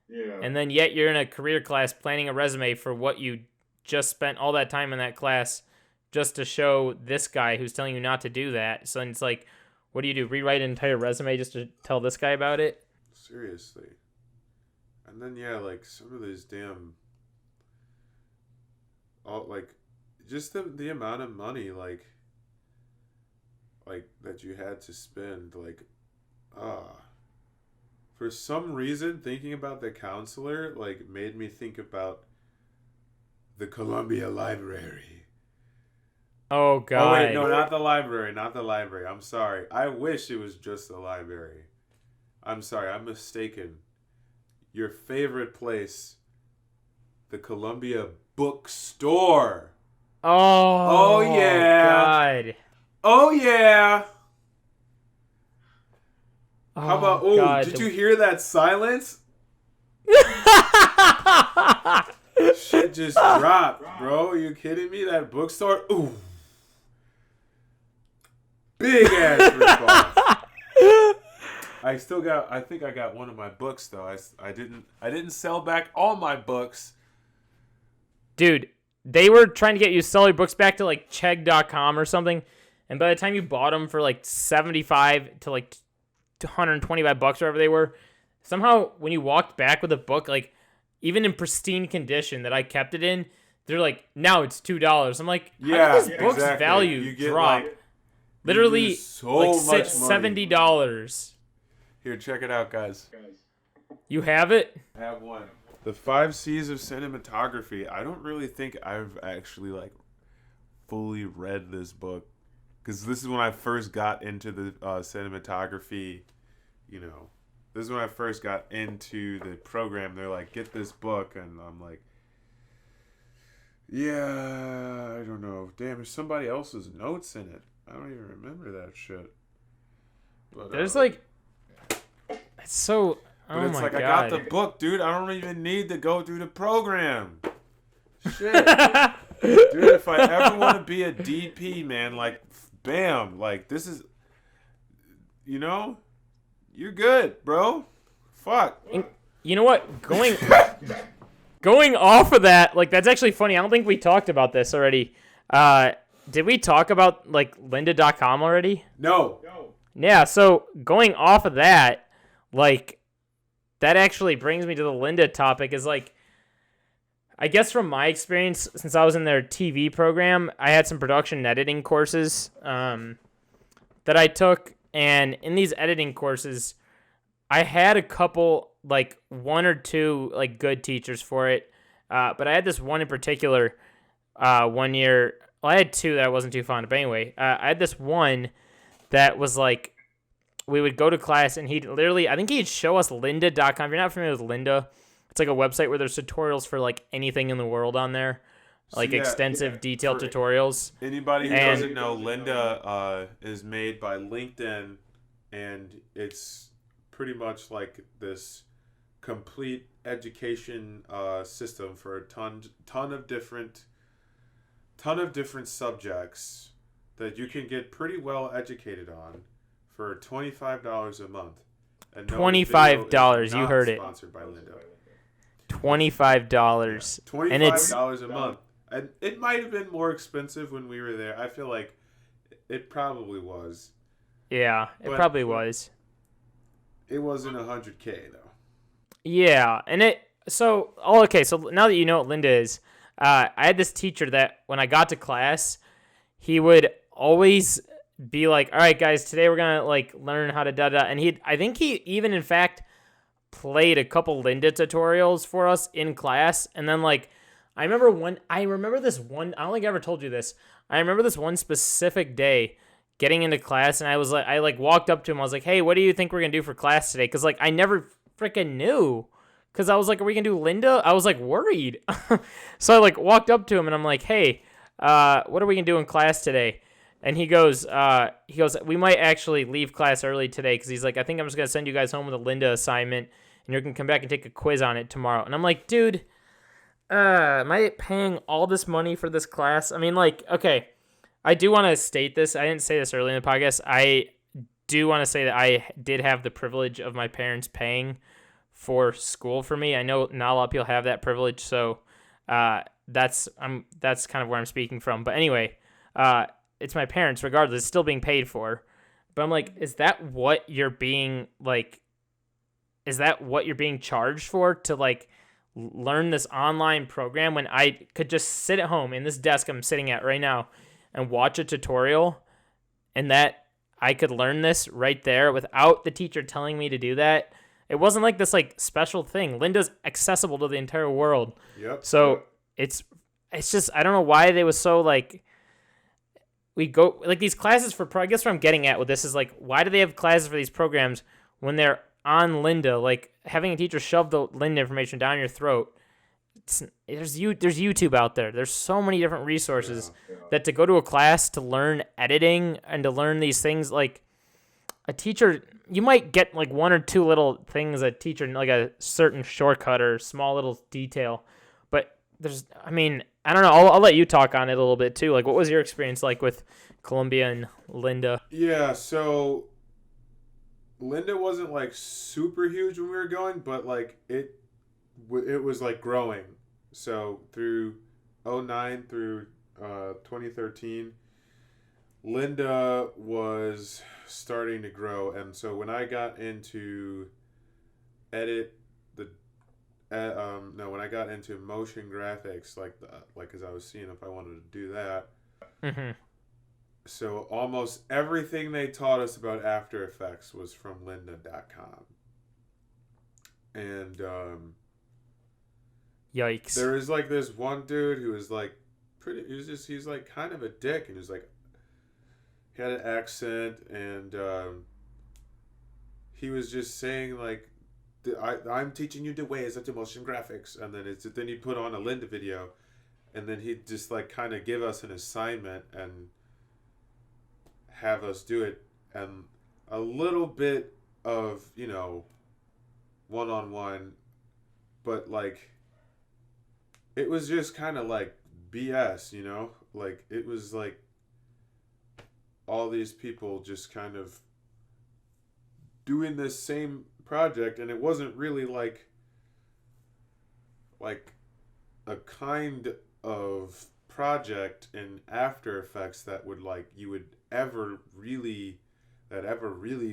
Yeah. And then yet you're in a career class planning a resume for what you just spent all that time in that class just to show this guy who's telling you not to do that. So it's like, what do you do? Rewrite an entire resume just to tell this guy about it? Seriously. And then yeah, like some of these damn, like just the amount of money like that you had to spend, like for some reason thinking about the counselor like made me think about the Columbia Library. Oh god. Oh wait, no, not the library. I'm sorry. I wish it was just the library. I'm sorry, I'm mistaken. Your favorite place, the Columbia bookstore. Oh yeah. God. Oh yeah. Oh, how about? Oh, God. Did you hear that silence? Shit just dropped, bro. Are you kidding me? That bookstore. Ooh. Big ass response. I think I got one of my books though. I didn't sell back all my books. Dude, they were trying to get you to sell your books back to like Chegg.com or something, and by the time you bought them for like 75 to like $125 or whatever they were, somehow when you walked back with a book, like even in pristine condition that I kept it in, they're like, now it's $2. I'm like, how did this book's value drop? Like, literally so like much $70. Here, check it out, guys. You have it? I have one. The 5 C's of Cinematography. I don't really think I've actually like fully read this book, because this is when I first got into the cinematography. You know, this is when I first got into the program. They're like, get this book, and I'm like, yeah, I don't know. Damn, there's somebody else's notes in it. I don't even remember that shit. But, there's like, it's so. But oh it's my like, God. I got the book, dude. I don't even need to go through the program. Shit. Dude, if I ever want to be a DP, man, like, bam. Like, this is, you know, you're good, bro. Fuck. And you know what? Going off of that, like, that's actually funny. I don't think we talked about this already. Did we talk about, like, lynda.com already? No. Yeah, so going off of that, like, that actually brings me to the Lynda topic is, like, I guess from my experience, since I was in their TV program, I had some production and editing courses that I took, and in these editing courses, I had a couple, like, 1 or 2, like, good teachers for it, but I had this one in particular 1 year. Well, I had 2 that I wasn't too fond of, but anyway, I had this one that was, like, we would go to class, and he'd literally, I think he'd show us lynda.com. If you're not familiar with Lynda, it's like a website where there's tutorials for like anything in the world on there, like extensive, detailed tutorials. Anybody who doesn't know, Lynda is made by LinkedIn, and it's pretty much like this complete education system for a ton of different subjects that you can get pretty well educated on for $25 a month. And $25, you heard it. Sponsored by Lynda. $25. $25 and it's a month. And it might have been more expensive when we were there. I feel like it probably was. Yeah, it probably was. It wasn't $100K though. Yeah, and so now that you know what Lynda is, I had this teacher that when I got to class, he would always be like, all right, guys, today we're going to like learn how to da-da. And I think he even in fact played a couple Lynda tutorials for us in class. And then like, I remember this one, I don't think I ever told you this. I remember this one specific day getting into class, and I walked up to him. I was like, hey, what do you think we're going to do for class today? Cause like, I never freaking knew. Cause I was like, are we going to do Lynda? I was like worried. So I like walked up to him and I'm like, hey, what are we going to do in class today? And he goes, we might actually leave class early today, because he's like, I think I'm just going to send you guys home with a Lynda assignment, and you're going to come back and take a quiz on it tomorrow. And I'm like, dude, am I paying all this money for this class? I mean, like, okay, I do want to state this. I didn't say this early in the podcast. I do want to say that I did have the privilege of my parents paying for school for me. I know not a lot of people have that privilege, so that's kind of where I'm speaking from. But anyway, it's my parents, regardless. It's still being paid for. But I'm like, is that what you're being charged for, to like learn this online program, when I could just sit at home in this desk I'm sitting at right now and watch a tutorial, and that I could learn this right there without the teacher telling me to do that? It wasn't like this like special thing. Lynda's accessible to the entire world. Yep. So it's just, I don't know why they was so like, we go like these classes for, I guess what I'm getting at with this is like, why do they have classes for these programs when they're on Lynda? Like having a teacher shove the Lynda information down your throat. There's YouTube out there. There's so many different resources that to go to a class to learn editing and to learn these things, like a teacher, you might get like 1 or 2 little things a teacher, like a certain shortcut or small little detail, but I don't know. I'll let you talk on it a little bit too. Like, what was your experience like with Columbia and Lynda? Yeah, so Linda wasn't like super huge when we were going, but like it was like growing. So through '09 through 2013, Linda was starting to grow, and so when I got into edit the no, when I got into motion graphics, like as I was seeing if I wanted to do that. Mm-hmm. So almost everything they taught us about After Effects was from lynda.com. And Yikes. there is like this one dude who was like he's like kind of a dick, and he was like, he had an accent, and he was just saying like, I'm teaching you the ways of the motion graphics, and then he'd put on a Lynda video, and then he'd just like kind of give us an assignment and have us do it, and a little bit of, you know, one-on-one, but like it was just kind of like BS, you know, like it was like all these people just kind of doing this same project, and it wasn't really like a kind of project in After Effects that would like you would ever really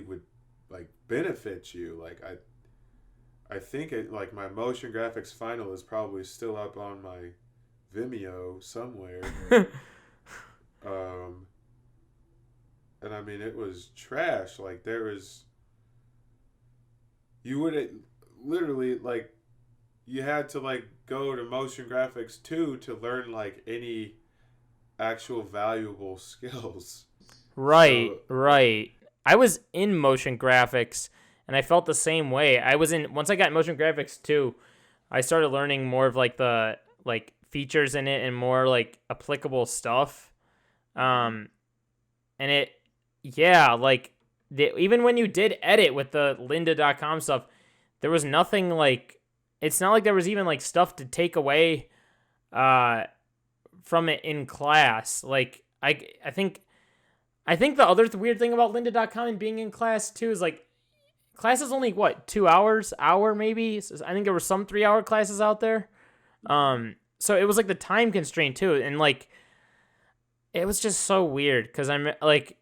would like benefit you. Like I think it, like my motion graphics final is probably still up on my Vimeo somewhere. And I mean, it was trash. Like there was, you would literally like, you had to like go to motion graphics 2 to learn like any actual valuable skills. Right, So right. I was in motion graphics and I felt the same way. Once I got motion graphics too, I started learning more of like the like features in it and more like applicable stuff. And it, yeah, like even when you did edit with the lynda.com stuff, there was nothing like, it's not like there was even like stuff to take away from it in class. Like I think the other weird thing about lynda.com and being in class too is like class is only what, 2 hours, hour maybe. So I think there were some 3-hour classes out there. So it was like the time constraint too, and like it was just so weird because I'm like,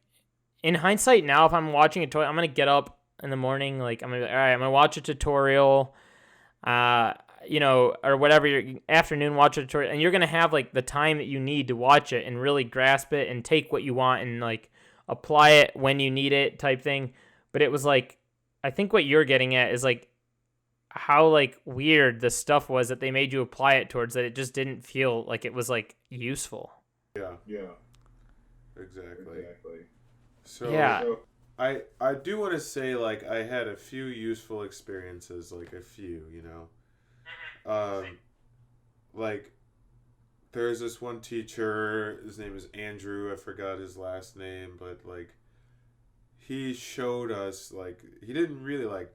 in hindsight now, if I'm watching a tutorial, I'm gonna get up in the morning, like I'm gonna be like, all right, I'm gonna watch a tutorial, you know, or whatever, your afternoon watch a tutorial, and you're gonna have like the time that you need to watch it and really grasp it and take what you want and like apply it when you need it type thing. But it was like, I think what you're getting at is like how like weird the stuff was that they made you apply it towards, that it just didn't feel like it was like useful. yeah, exactly. So Yeah. I do want to say like I had a few useful experiences, like a few, you know. Like there's this one teacher, his name is Andrew, I forgot his last name, but like he showed us, like he didn't really like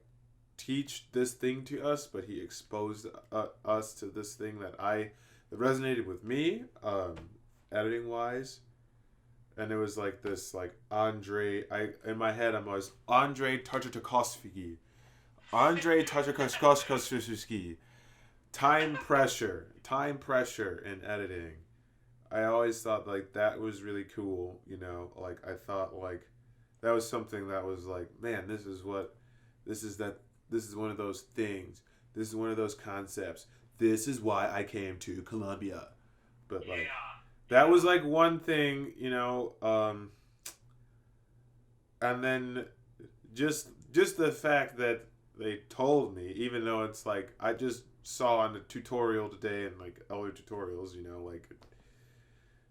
teach this thing to us, but he exposed us to this thing that resonated with me, editing wise. And it was like this, like in my head I'm always Andrei Tartakovsky. Time pressure in editing. I always thought like that was really cool, you know, like I thought like that was something that was like, man, this is one of those things. This is one of those concepts. This is why I came to Columbia. But like that was like one thing, you know, and then just the fact that they told me, even though it's like I just saw on the tutorial today and like other tutorials, you know, like,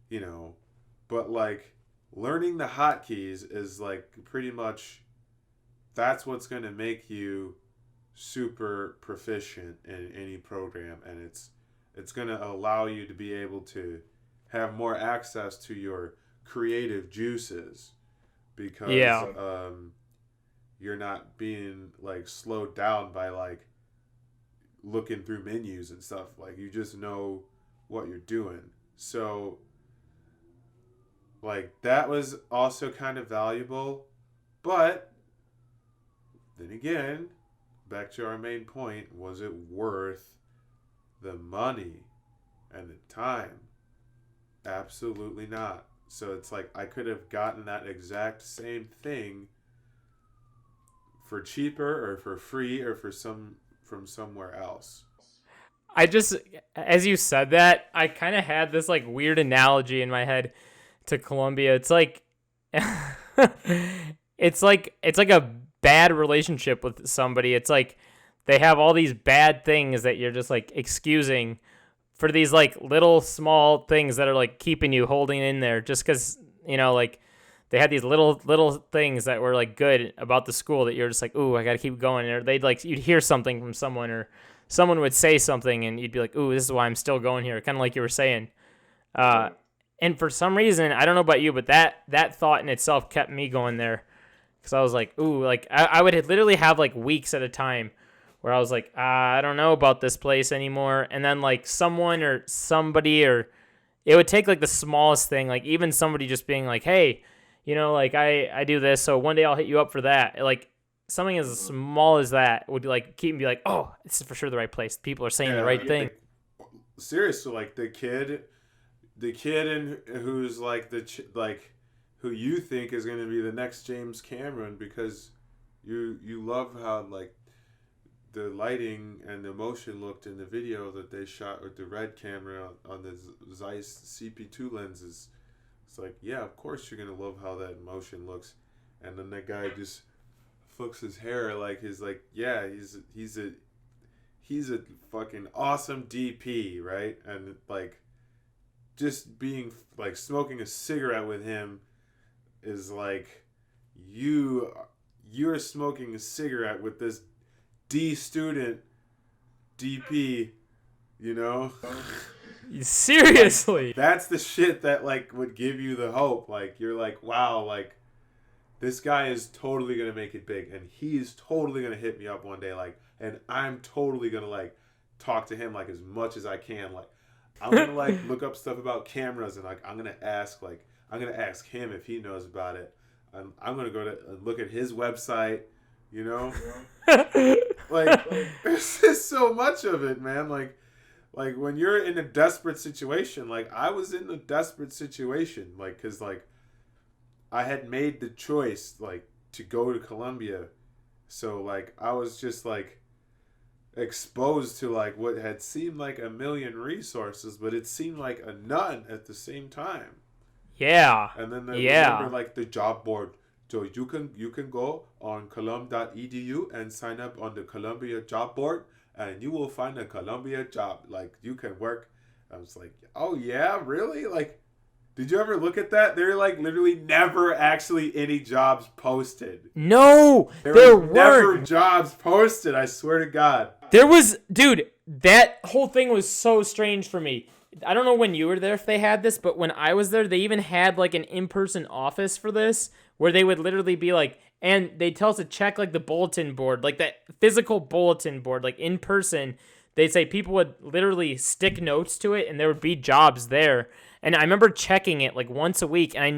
you know, but like learning the hotkeys is like pretty much, that's what's going to make you super proficient in any program, and it's going to allow you to be able to have more access to your creative juices, because Yeah. you're not being like slowed down by like looking through menus and stuff. Like you just know what you're doing. So like that was also kind of valuable, but then again, back to our main point, was it worth the money and the time? Absolutely not. So it's like I could have gotten that exact same thing for cheaper or for free or from somewhere else. I just, as you said that, I kind of had this like weird analogy in my head to Colombia. It's like, it's like a bad relationship with somebody. It's like they have all these bad things that you're just like excusing for these like little small things that are like keeping you holding in there just because, like they had these little things that were like good about the school that you're just like, ooh, I got to keep going. Or they'd like, you'd hear something from someone or someone would say something and you'd be like, ooh, this is why I'm still going here. Kind of like you were saying. And for some reason, I don't know about you, but that thought in itself kept me going there. Cause I was like, ooh, like I would literally have like weeks at a time where I was like, I don't know about this place anymore. And then like someone or somebody, or it would take like the smallest thing, like even somebody just being like, hey, like I do this, so one day I'll hit you up for that. Like something as small as that would like keep me be like, oh, this is for sure the right place. People are saying the right thing. Seriously, like the kid and who's like like who you think is going to be the next James Cameron because you love how like the lighting and the motion looked in the video that they shot with the red camera on the Zeiss CP2 lenses. It's like, yeah, of course you're going to love how that motion looks. And then that guy just flicks his hair like he's like, yeah, he's a fucking awesome DP, right? And like just being like smoking a cigarette with him is like you're smoking a cigarette with this D student DP, Seriously. Like, that's the shit that like would give you the hope. Like you're like, wow, like this guy is totally gonna make it big and he's totally gonna hit me up one day, like, and I'm totally gonna like talk to him like as much as I can. Like I'm gonna like look up stuff about cameras and like I'm gonna ask him if he knows about it. I'm gonna go to look at his website, like there's just so much of it, man. Like when you're in a desperate situation, like I was in a desperate situation, like because like I had made the choice like to go to Colombia, so like I was just like exposed to like what had seemed like a million resources, but it seemed like a none at the same time. Yeah. And then remember like the job board. So you can go on colum.edu and sign up on the Columbia job board and you will find a Columbia job. Like you can work. I was like, oh yeah, really? Like, did you ever look at that? There are like literally never actually any jobs posted. No, there weren't. Never jobs posted. I swear to God. There was, dude, that whole thing was so strange for me. I don't know when you were there if they had this, but when I was there, they even had like an in-person office for this where they would literally be like, and they'd tell us to check like the bulletin board, like that physical bulletin board, like in person. They'd say people would literally stick notes to it and there would be jobs there. And I remember checking it like once a week and I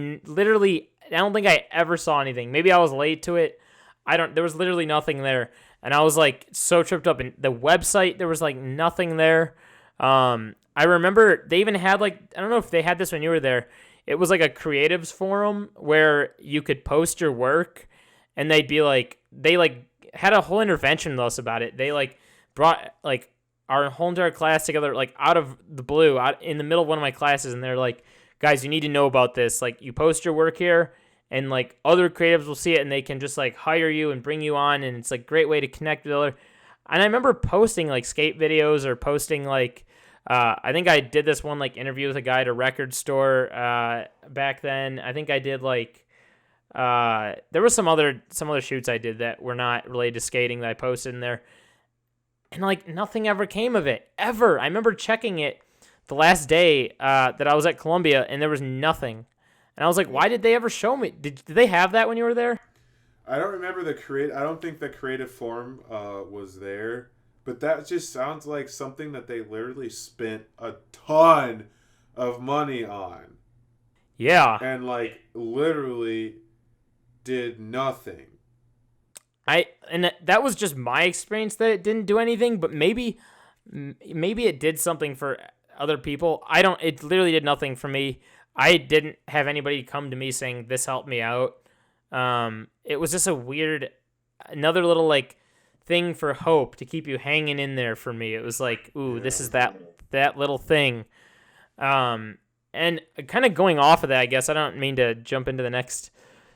don't think I ever saw anything. Maybe I was late to it. There was literally nothing there. And I was like so tripped up. And the website, there was like nothing there. I remember they even had like, I don't know if they had this when you were there. It was like a creatives forum where you could post your work and they'd be like, they like had a whole intervention with us about it. They like brought like our whole entire class together, like out of the blue, out in the middle of one of my classes. And they're like, guys, you need to know about this. Like you post your work here and like other creatives will see it and they can just like hire you and bring you on. And it's like a great way to connect with other. And I remember posting like skate videos or posting like, I think I did this one like interview with a guy at a record store back then. I think I did like there were some other shoots I did that were not related to skating that I posted in there, and like nothing ever came of it ever. I remember checking it the last day that I was at Columbia, and there was nothing, and I was like, why did they ever show me? Did they have that when you were there? I don't remember I don't think the creative forum was there. But that just sounds like something that they literally spent a ton of money on. Yeah. And like literally did nothing. And that was just my experience that it didn't do anything, but maybe it did something for other people. It literally did nothing for me. I didn't have anybody come to me saying this helped me out. It was just another little like thing for hope to keep you hanging in there for me. It was like, ooh, this is that little thing. And kind of going off of that, I guess I don't mean to jump into the next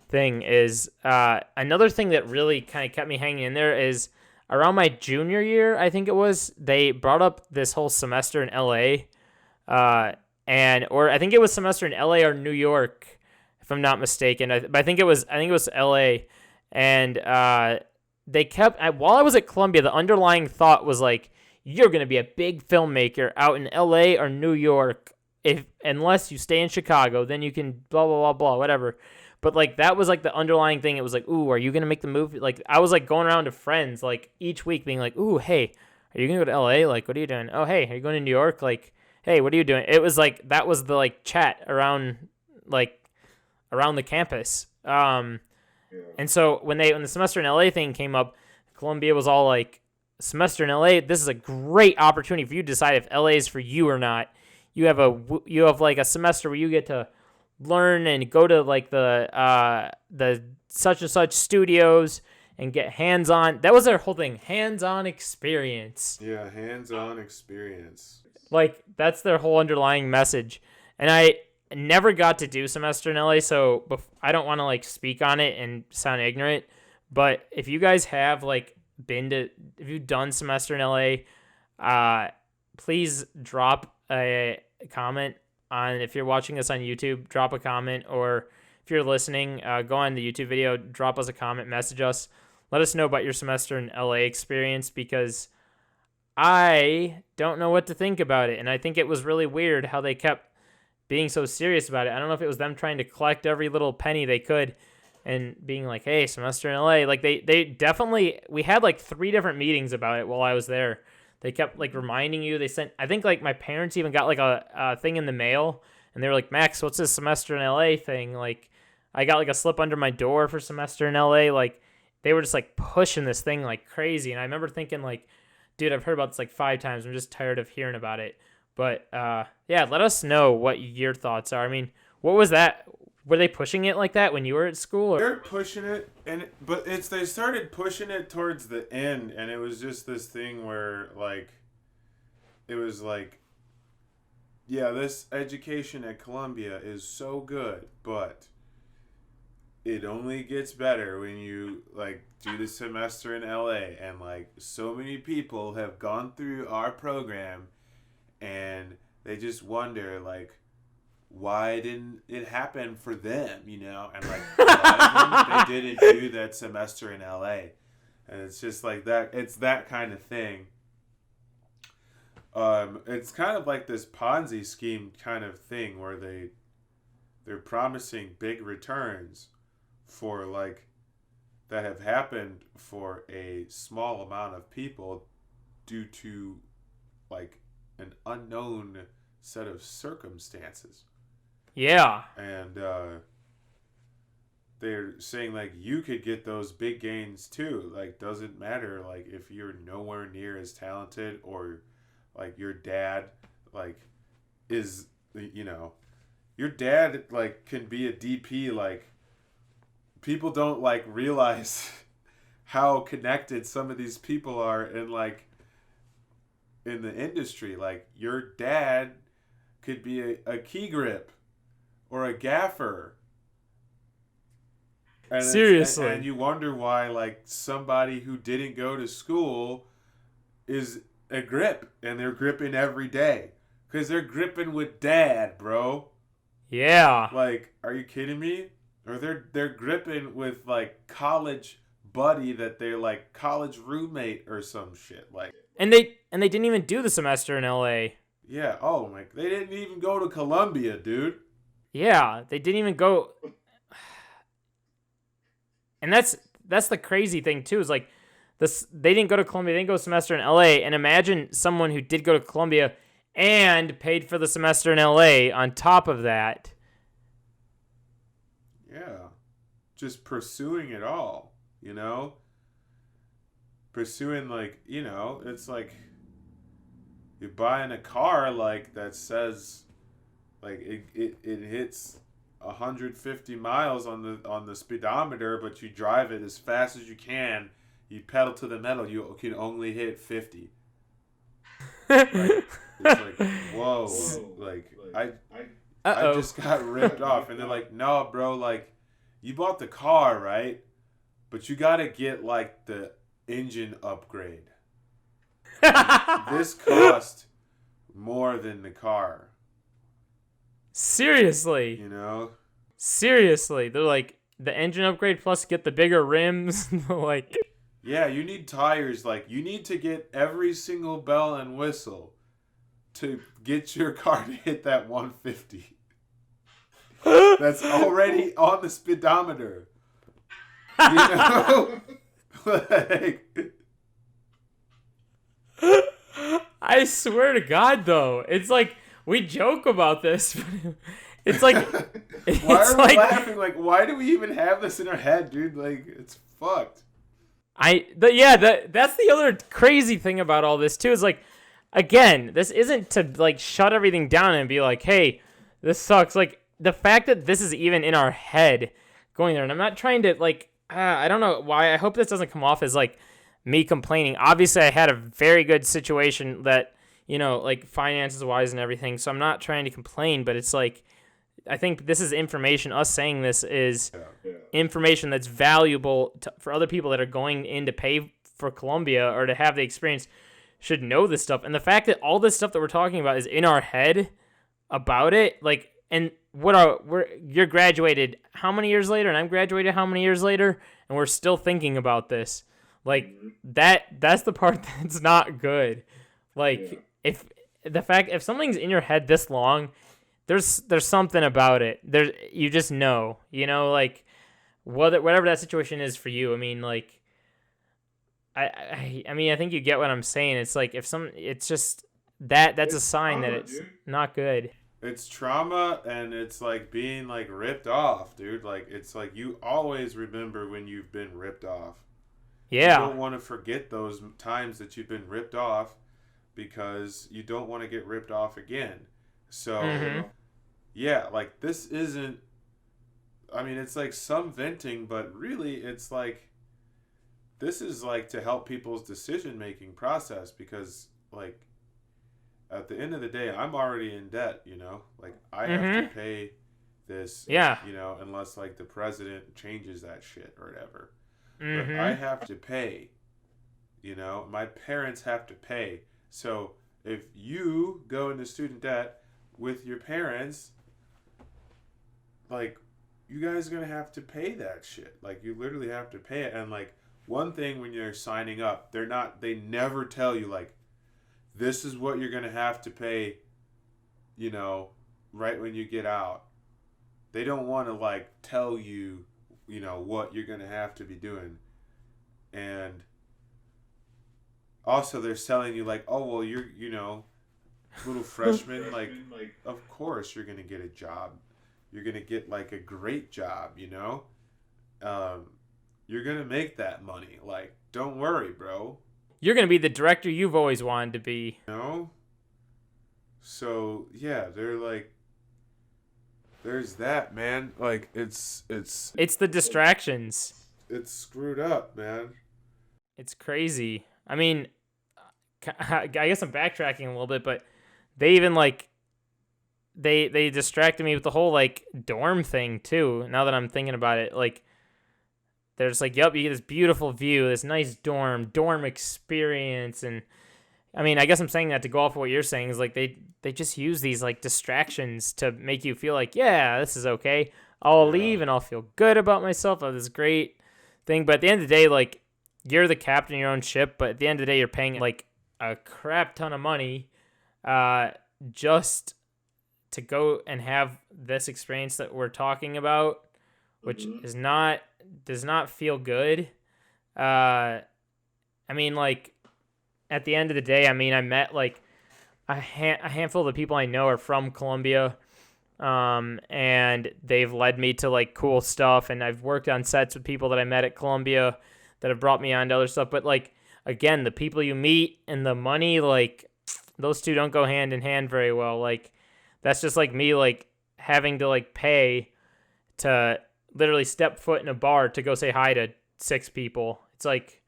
thing, is another thing that really kind of kept me hanging in there is around my junior year, I think it was, they brought up this whole semester in LA, or I think it was semester in LA or New York, if I'm not mistaken. But I think it was LA, and they kept, while I was at Columbia, the underlying thought was like, you're gonna be a big filmmaker out in LA or New York, unless you stay in Chicago, then you can blah blah blah blah whatever. But like that was like the underlying thing. It was like, ooh, are you gonna make the move? Like I was like going around to friends like each week being like, ooh, hey, are you gonna go to LA? Like, what are you doing? Oh, hey, are you going to New York? Like, hey, what are you doing? It was like that was the like chat around the campus. And so when the semester in LA thing came up, Columbia was all like, semester in LA, this is a great opportunity for you to decide if LA is for you or not. You have like a semester where you get to learn and go to like the such and such studios and get hands-on. That was their whole thing, hands-on experience. Yeah, hands-on experience. Like that's their whole underlying message. And I never got to do semester in LA, so I don't want to like speak on it and sound ignorant. But if you guys have like if you've done semester in LA, please drop a comment on, if you're watching this on YouTube, drop a comment, or if you're listening, go on the YouTube video, drop us a comment, message us, let us know about your semester in LA experience, because I don't know what to think about it, and I think it was really weird how they kept being so serious about it. I don't know if it was them trying to collect every little penny they could and being like, hey, semester in LA. Like they definitely, we had like 3 different meetings about it while I was there. They kept like reminding you. They sent, I think like my parents even got like a thing in the mail, and they were like, Max, what's this semester in LA thing? Like I got like a slip under my door for semester in LA. Like they were just like pushing this thing like crazy. And I remember thinking like, dude, I've heard about this like 5 times. I'm just tired of hearing about it. But yeah, let us know what your thoughts are. I mean, what was that? Were they pushing it like that when you were at school? Or? They're pushing it, but they started pushing it towards the end, and it was just this thing where like, it was like, yeah, this education at Columbia is so good, but it only gets better when you like do the semester in LA, and like so many people have gone through our program, and they just wonder like, why didn't it happen for them, you know? And like a lot of them, they didn't do that semester in LA, and it's just like that. It's that kind of thing. It's kind of like this Ponzi scheme kind of thing where they're promising big returns for like that have happened for a small amount of people due to like an unknown set of circumstances. Yeah. And they're saying like you could get those big gains too. Like doesn't matter like if you're nowhere near as talented, or like your dad like is, you know, your dad like can be a DP. Like people don't like realize how connected some of these people are in like in the industry. Like your dad could be a key grip or a gaffer. And seriously. And you wonder why like somebody who didn't go to school is a grip, and they're gripping every day because they're gripping with dad, bro. Yeah. Like, are you kidding me? Or they're gripping with like college buddy that they're like college roommate or some shit. Like, and they didn't even do the semester in LA. Yeah. Oh my! They didn't even go to Columbia, dude. Yeah, they didn't even go. And that's the crazy thing too, is like this, they didn't go to Columbia, they didn't go semester in LA, and imagine someone who did go to Columbia and paid for the semester in LA on top of that. Yeah. Just pursuing it all, you know? pursuing, like, it's like you're buying a car, like, that says, like, it hits 150 miles on the speedometer, but you drive it as fast as you can. You pedal to the metal, you can only hit 50. Like, it's like, whoa, like, I just got ripped off. And they're like, no, bro, like, you bought the car, right? But you gotta get, like, the engine upgrade. This cost more than the car. Seriously. Seriously. They're like, the engine upgrade plus get the bigger rims. Like, yeah, you need tires. Like, you need to get every single bell and whistle to get your car to hit that 150. That's already on the speedometer. Like, I swear to God, though, it's like we joke about this, but it's like why are we laughing? Like, why do we even have this in our head, dude? Like, it's fucked. That's the other crazy thing about all this too. Is like, again, this isn't to like shut everything down and be like, hey, this sucks. Like, the fact that this is even in our head going there, and I'm not trying to like, I don't know why. I hope this doesn't come off as like me complaining. Obviously, I had a very good situation that, like finances wise and everything. So I'm not trying to complain, but it's like, I think this is information. Us saying this is information that's valuable for other people that are going in to pay for Columbia or to have the experience should know this stuff. And the fact that all this stuff that we're talking about is in our head about it, like, and you're graduated how many years later, and I'm graduated how many years later, and we're still thinking about this. Like, that's the part that's not good. Like, if something's in your head this long, there's something about it. You just know, like, whatever that situation is for you. I mean, like, I mean, I think you get what I'm saying. It's like, it's just that's a sign that it's not good. It's trauma, and it's like being like ripped off, dude. Like, it's like you always remember when you've been ripped off. Yeah. You don't want to forget those times that you've been ripped off because you don't want to get ripped off again. So, yeah, like, this isn't, I mean, it's like some venting, but really it's like, this is like to help people's decision-making process because, like, at the end of the day, I'm already in debt, Like, I have to pay this, unless, like, the president changes that shit or whatever. But I have to pay, my parents have to pay. So if you go into student debt with your parents, like, you guys are going to have to pay that shit. Like, you literally have to pay it. And, like, one thing when you're signing up, they never tell you, like, this is what you're going to have to pay, right when you get out. They don't want to, like, tell you, what you're going to have to be doing. And also they're selling you, like, oh, well, you're, little freshman, like, of course you're going to get a job. You're going to get, like, a great job, You're going to make that money. Like, don't worry, bro. You're going to be the director you've always wanted to be. So, yeah, they're like, there's that, man. Like, it's the distractions. It's screwed up, man. It's crazy. I mean, I guess I'm backtracking a little bit, but they even, like, they distracted me with the whole, like, dorm thing too. Now that I'm thinking about it, like, there's like, yep, you get this beautiful view, this nice dorm experience, and I mean, I guess I'm saying that to go off of what you're saying is like they just use these like distractions to make you feel like, yeah, this is okay. I'll leave and I'll feel good about myself. I have this great thing, but at the end of the day, like, you're the captain of your own ship, but at the end of the day, you're paying like a crap ton of money, just to go and have this experience that we're talking about, which does not feel good. I mean, like, at the end of the day, I mean, I met like a handful of the people I know are from Columbia, and they've led me to like cool stuff, and I've worked on sets with people that I met at Columbia that have brought me on to other stuff. But like, again, the people you meet and the money, like those two don't go hand in hand very well. Like that's just like me like having to like pay to literally step foot in a bar to go say hi to 6 people. It's like,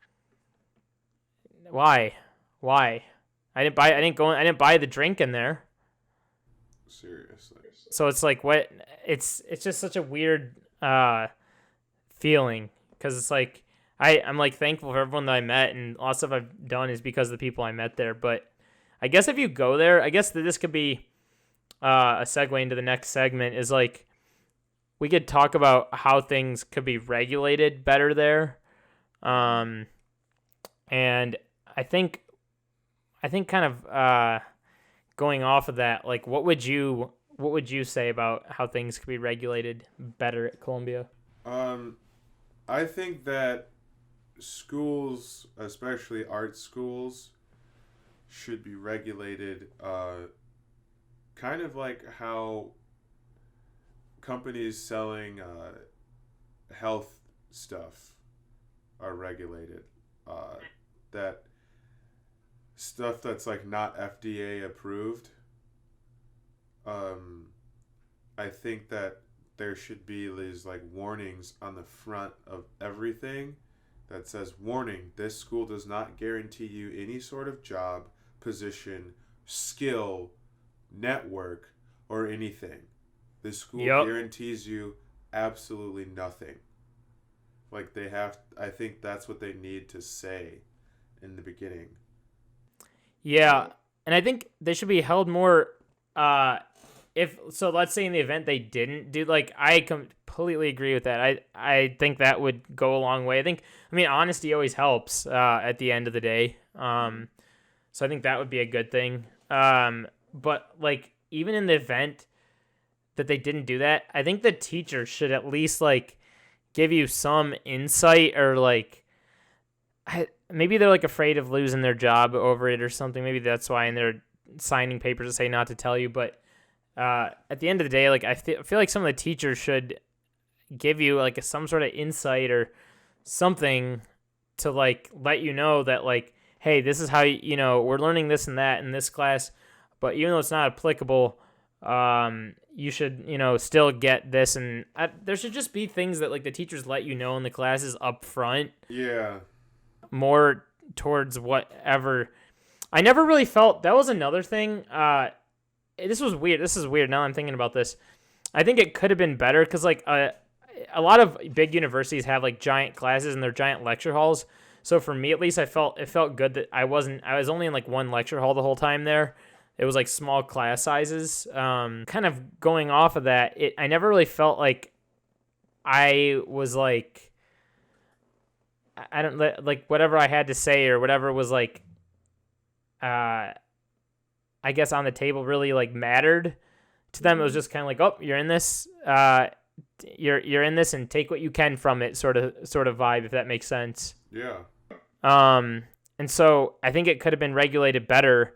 why? I didn't buy the drink in there. Seriously. So it's like what it's just such a weird feeling, because it's like I'm like thankful for everyone that I met, and a lot of stuff I've done is because of the people I met there. But I guess if you go there, I guess that this could be a segue into the next segment, is like we could talk about how things could be regulated better there. And I think kind of going off of that, like what would you say about how things could be regulated better at Columbia? I think that schools, especially art schools, should be regulated kind of like how companies selling health stuff are regulated. That stuff that's like not FDA approved. I think that there should be these like warnings on the front of everything that says, warning, this school does not guarantee you any sort of job, position, skill, network, or anything. This school guarantees you absolutely nothing. Like I think that's what they need to say in the beginning. Yeah, and I think they should be held more, let's say in the event they didn't do, like, I completely agree with that. I think that would go a long way. I mean, honesty always helps at the end of the day. So I think that would be a good thing. But, like, even in the event that they didn't do that, I think the teacher should at least, like, give you some insight, or, like, maybe they're, like, afraid of losing their job over it or something. Maybe that's why, and they're signing papers to say not to tell you. But at the end of the day, like, I feel like some of the teachers should give you, like, some sort of insight or something to, like, let you know that, like, hey, this is how, we're learning this and that in this class, but even though it's not applicable, you should, still get this. And there should just be things that, like, the teachers let you know in the classes up front. Yeah. More towards whatever. I never really felt, that was another thing. This is weird now I'm thinking about this. I think it could have been better because, like, a lot of big universities have, like, giant classes and they're giant lecture halls. So for me, at least, it felt good that I was only in, like, one lecture hall the whole time there. It was, like, small class sizes. Kind of going off of that, I never really felt like I was, like, I don't, like, whatever I had to say or whatever was, like, I guess on the table really, like, mattered to them. It was just kind of like, oh, you're in this, you're in this, and take what you can from it, sort of vibe, if that makes sense. Yeah. And so I think it could have been regulated better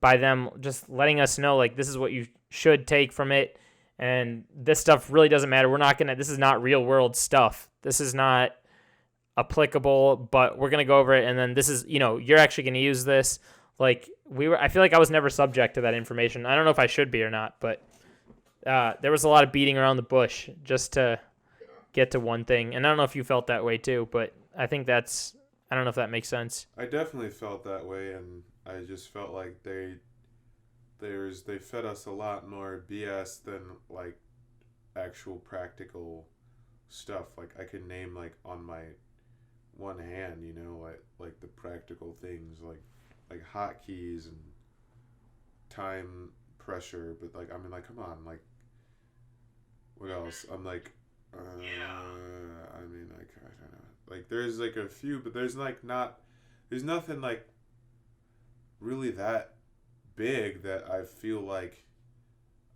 by them just letting us know, like, this is what you should take from it, and this stuff really doesn't matter. This is not real world stuff. This is not applicable, but we're going to go over it, and then this is, you're actually going to use this. Like, I feel like I was never subject to that information. I don't know if I should be or not, but there was a lot of beating around the bush just to get to one thing. And I don't know if you felt that way too, but I think I don't know if that makes sense. I definitely felt that way, and I just felt like they fed us a lot more BS than, like, actual practical stuff. Like, I could name, like, on my one hand, like the practical things, like hotkeys and time pressure. But, like, I mean, like, come on, like, what else? I'm like, I mean, like, I don't know. Like, there's, like, a few, but there's, like, there's nothing, like, really that big that I feel like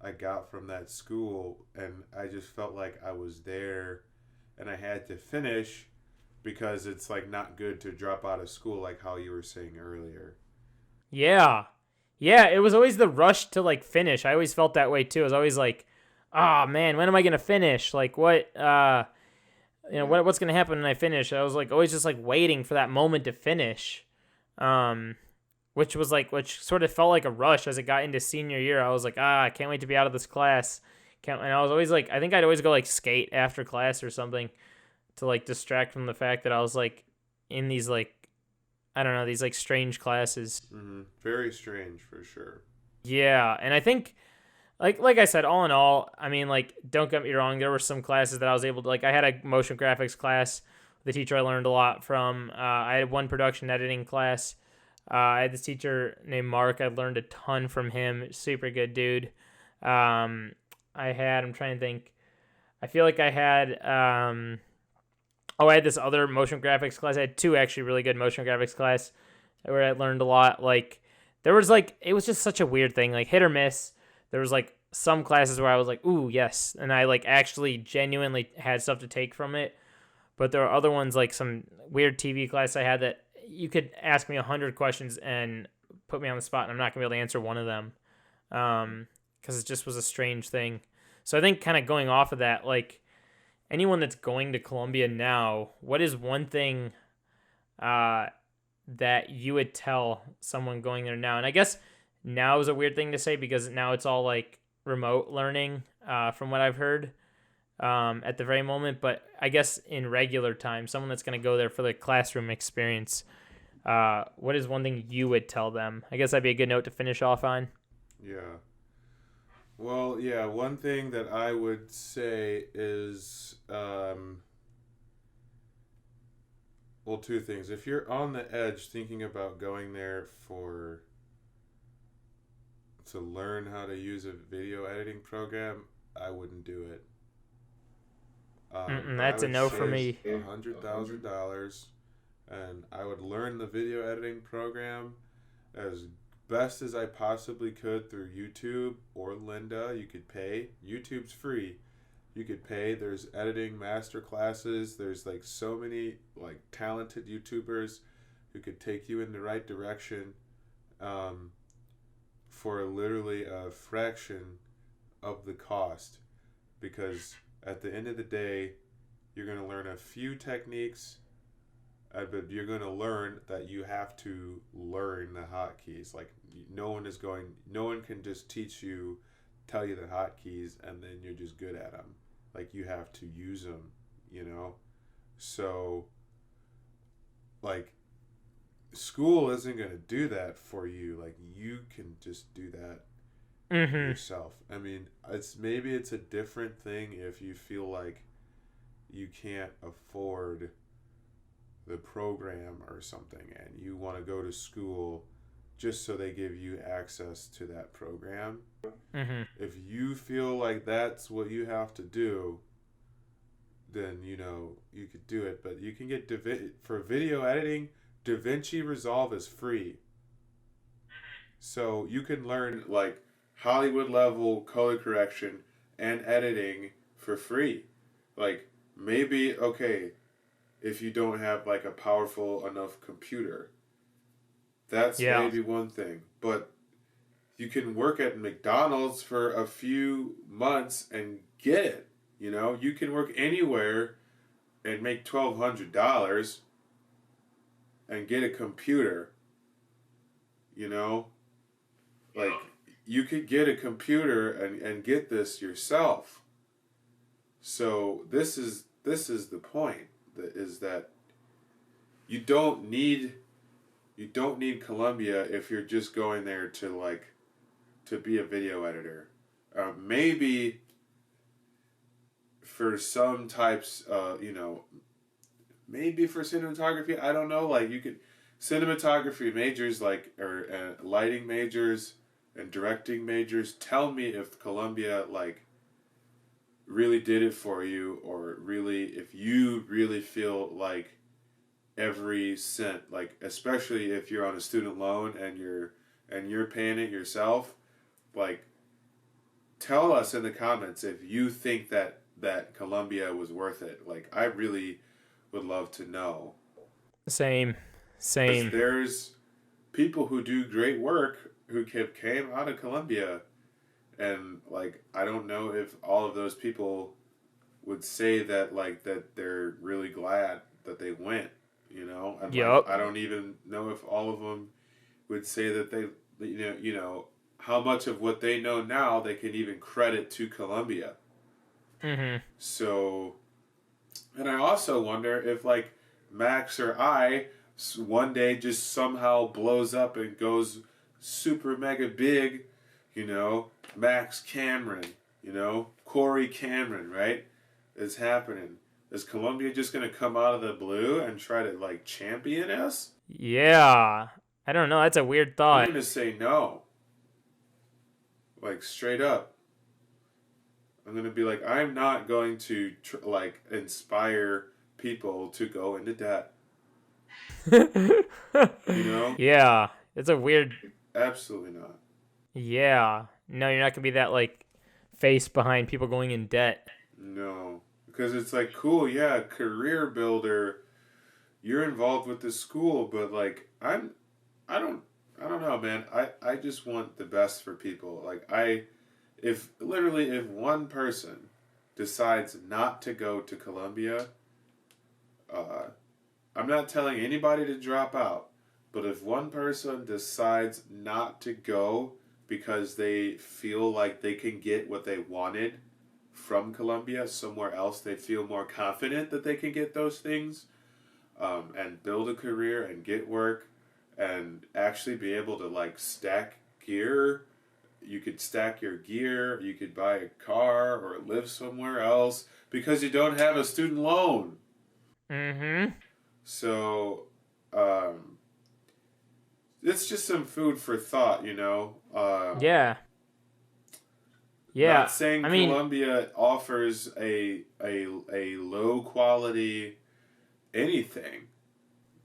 I got from that school, and I just felt like I was there and I had to finish because it's, like, not good to drop out of school, like how you were saying earlier. Yeah, it was always the rush to, like, finish. I always felt that way too. I was always like, oh man, when am I gonna finish? Like, what? what's gonna happen when I finish. I was like always just like waiting for that moment to finish, um, which sort of felt like a rush as it got into senior year. I was like, I can't wait to be out of this class. Can't, and I was always like, I think I'd always go like skate after class or something to like distract from the fact that I was like in these like, I don't know, these like strange classes. Very strange for sure. Yeah, and I think like I said, all in all, I mean, like, don't get me wrong, there were some classes that I was able to, like, I had a motion graphics class. The teacher I learned a lot from. I had one production editing class. I had this teacher named Mark. I learned a ton from him. Super good dude. I'm trying to think. I feel like I had, I had this other motion graphics class. I had two actually really good motion graphics class where I learned a lot. Like, there was like, it was just such a weird thing, like hit or miss. There was like some classes where I was like, ooh, yes. And I like actually genuinely had stuff to take from it. But there are other ones like some weird TV class I had that you could ask me 100 questions and put me on the spot and I'm not going to be able to answer one of them. Because it just was a strange thing. So I think kind of going off of that, like anyone that's going to Columbia now, what is one thing that you would tell someone going there now? And I guess now is a weird thing to say because now it's all like remote learning from what I've heard at the very moment. But I guess in regular time, someone that's going to go there for the classroom experience, what is one thing you would tell them? I guess that'd be a good note to finish off on. Yeah. Well, yeah, one thing that I would say is, well, two things. If you're on the edge thinking about going there to learn how to use a video editing program, I wouldn't do it. That's a no for me. $100,000, and I would learn the video editing program as best as I possibly could through YouTube or Linda. You could pay. YouTube's free. You could pay. There's editing master classes. There's like so many like talented YouTubers who could take you in the right direction for literally a fraction of the cost, because at the end of the day, you're going to learn a few techniques, but you're going to learn that you have to learn the hotkeys. Like no one can just tell you the hotkeys, and then you're just good at them. Like you have to use them, So, like, school isn't going to do that for you. Like you can just do that yourself. I mean, maybe it's a different thing if you feel like you can't afford the program or something and you want to go to school just so they give you access to that program. If you feel like that's what you have to do, then you could do it. But you can get for video editing, DaVinci Resolve is free, so you can learn like Hollywood level color correction and editing for free. Like maybe, okay, if you don't have like a powerful enough computer, that's maybe one thing. But you can work at McDonald's for a few months and get it. You can work anywhere and make $1,200 and get a computer. Like you could get a computer and get this yourself. So this is the point, that you don't need Columbia if you're just going there to be a video editor. Maybe for some types, maybe for cinematography, I don't know. Like you could cinematography majors, or lighting majors and directing majors. Tell me if Columbia really did it for you, or really if you really feel like every cent, like especially if you're on a student loan and you're paying it yourself, like tell us in the comments if you think that Columbia was worth it. Like I really would love to know. Same. There's people who do great work who came out of Columbia, and like I don't know if all of those people would say that like that they're really glad that they went, and like Yup. I don't even know if all of them would say that they, how much of what they know now they can even credit to Columbia. Mhm. So, and I also wonder if like Max or I one day just somehow blows up and goes super mega big, Max Cameron, Corey Cameron, right? Is happening. Is Columbia just gonna come out of the blue and try to like champion us? Yeah. I don't know. That's a weird I'm thought. gonna say no. Like straight up. I'm gonna be like, I'm not going to like inspire people to go into debt. You know, Yeah. It's a weird. absolutely not. Yeah. No, you're not gonna be that like face behind people going in debt. No, because it's like cool, yeah, career builder. You're involved with the school, but like I don't, I don't know, man. I just want the best for people. Like if one person decides not to go to Columbia, uh, I'm not telling anybody to drop out, but if one person decides not to go because they feel like they can get what they wanted from Columbia somewhere else, they feel more confident that they can get those things, and build a career and get work and actually be able to like stack gear. You could stack your gear, you could buy a car or live somewhere else because you don't have a student loan. Mm-hmm. So, um, it's just some food for thought, Yeah. Not Yeah. saying I mean, Columbia offers a low quality anything.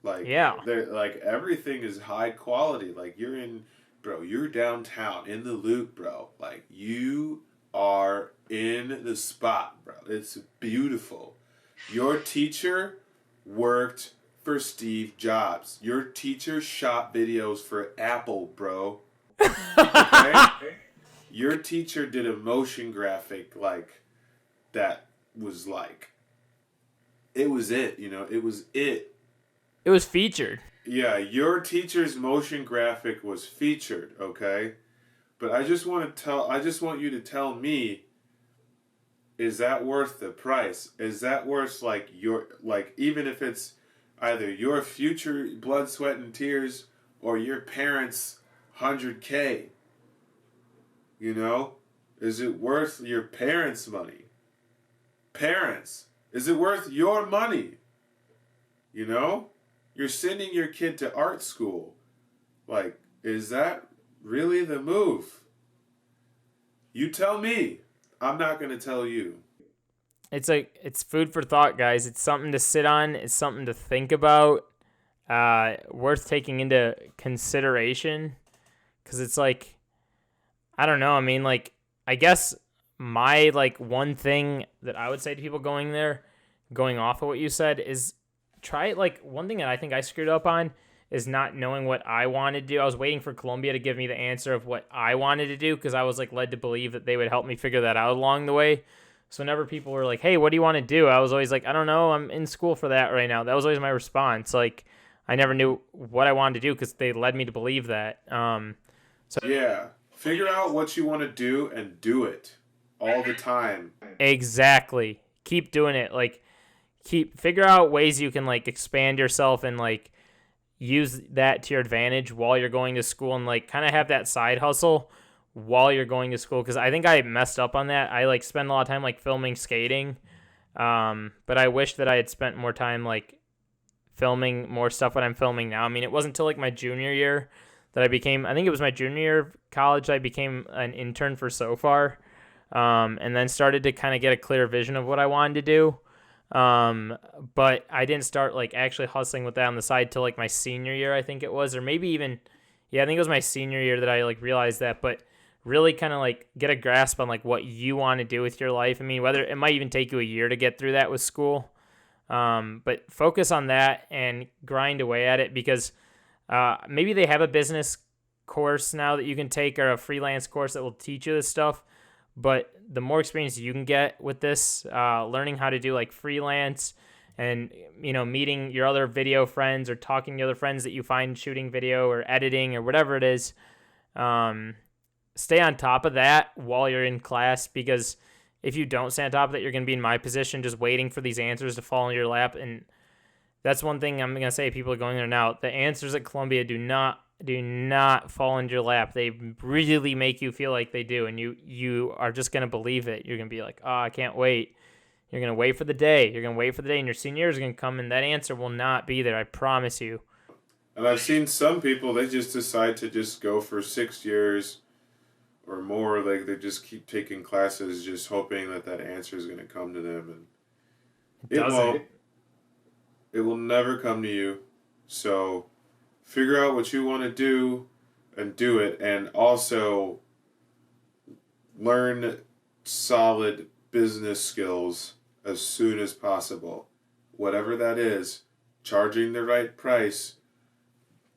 Like yeah. like everything is high quality. Like you're downtown in the loop, bro. Like you are in the spot, bro. It's beautiful. Your teacher worked for Steve Jobs. Your teacher shot videos for Apple, bro. Okay? Your teacher did a motion graphic like that was like it was it, it was it. It was featured. Yeah, your teacher's motion graphic was featured, okay? But I just want you to tell me, is that worth the price? Is that worth like even if it's either your future blood, sweat and tears or your parents' 100K, you know? Is it worth your parents' money? Parents, is it worth your money? You know? You're sending your kid to art school. Like, is that really the move? You tell me. I'm not going to tell you. It's food for thought, guys. It's something to sit on. It's something to think about. Worth taking into consideration. Because it's like, I don't know. I mean, like, I guess my like one thing that I would say to people going there, going off of what you said, is try it. Like, one thing that I think I screwed up on is not knowing what I wanted to do. I was waiting for Columbia to give me the answer of what I wanted to do because I was like led to believe that they would help me figure that out along the way. So whenever people were like, "Hey, what do you want to do?" I was always like, "I don't know. I'm in school for that right now." That was always my response. Like, I never knew what I wanted to do because they led me to believe that. So Yeah. Figure out what you want to do and do it all the time. exactly, keep doing it. Like, figure out ways you can like expand yourself and like use that to your advantage while you're going to school and like kind of have that side hustle while you're going to school, because I think I messed up on that. I like spend a lot of time like filming skating, but I wish that I had spent more time like filming more stuff what I'm filming now. I mean, it wasn't until like my junior year that I think it was my junior year of college I became an intern for So Far, and then started to kind of get a clear vision of what I wanted to do. But I didn't start like actually hustling with that on the side till like my senior year, I think it was, or maybe even, yeah, I think it was my senior year that I like realized that. But really kind of like get a grasp on like what you want to do with your life. I mean, whether it might even take you a year to get through that with school. But focus on that and grind away at it, because maybe they have a business course now that you can take, or a freelance course that will teach you this stuff. But the more experience you can get with this, learning how to do like freelance and, meeting your other video friends or talking to other friends that you find shooting video or editing or whatever it is, stay on top of that while you're in class, because if you don't stay on top of that, you're going to be in my position just waiting for these answers to fall in your lap. And that's one thing I'm going to say, people are going there now. The answers at Columbia do not fall into your lap. They really make you feel like they do, and you are just going to believe it. You're going to be like, oh, I can't wait. You're going to wait for the day. You're going to wait for the day, and your senior year is going to come, and that answer will not be there. I promise you. And I've seen some people, they just decide to just go for 6 years or more. Like, they just keep taking classes just hoping that answer is going to come to them. And it won't. It will never come to you. So figure out what you want to do and do it. And also learn solid business skills as soon as possible. Whatever that is, charging the right price,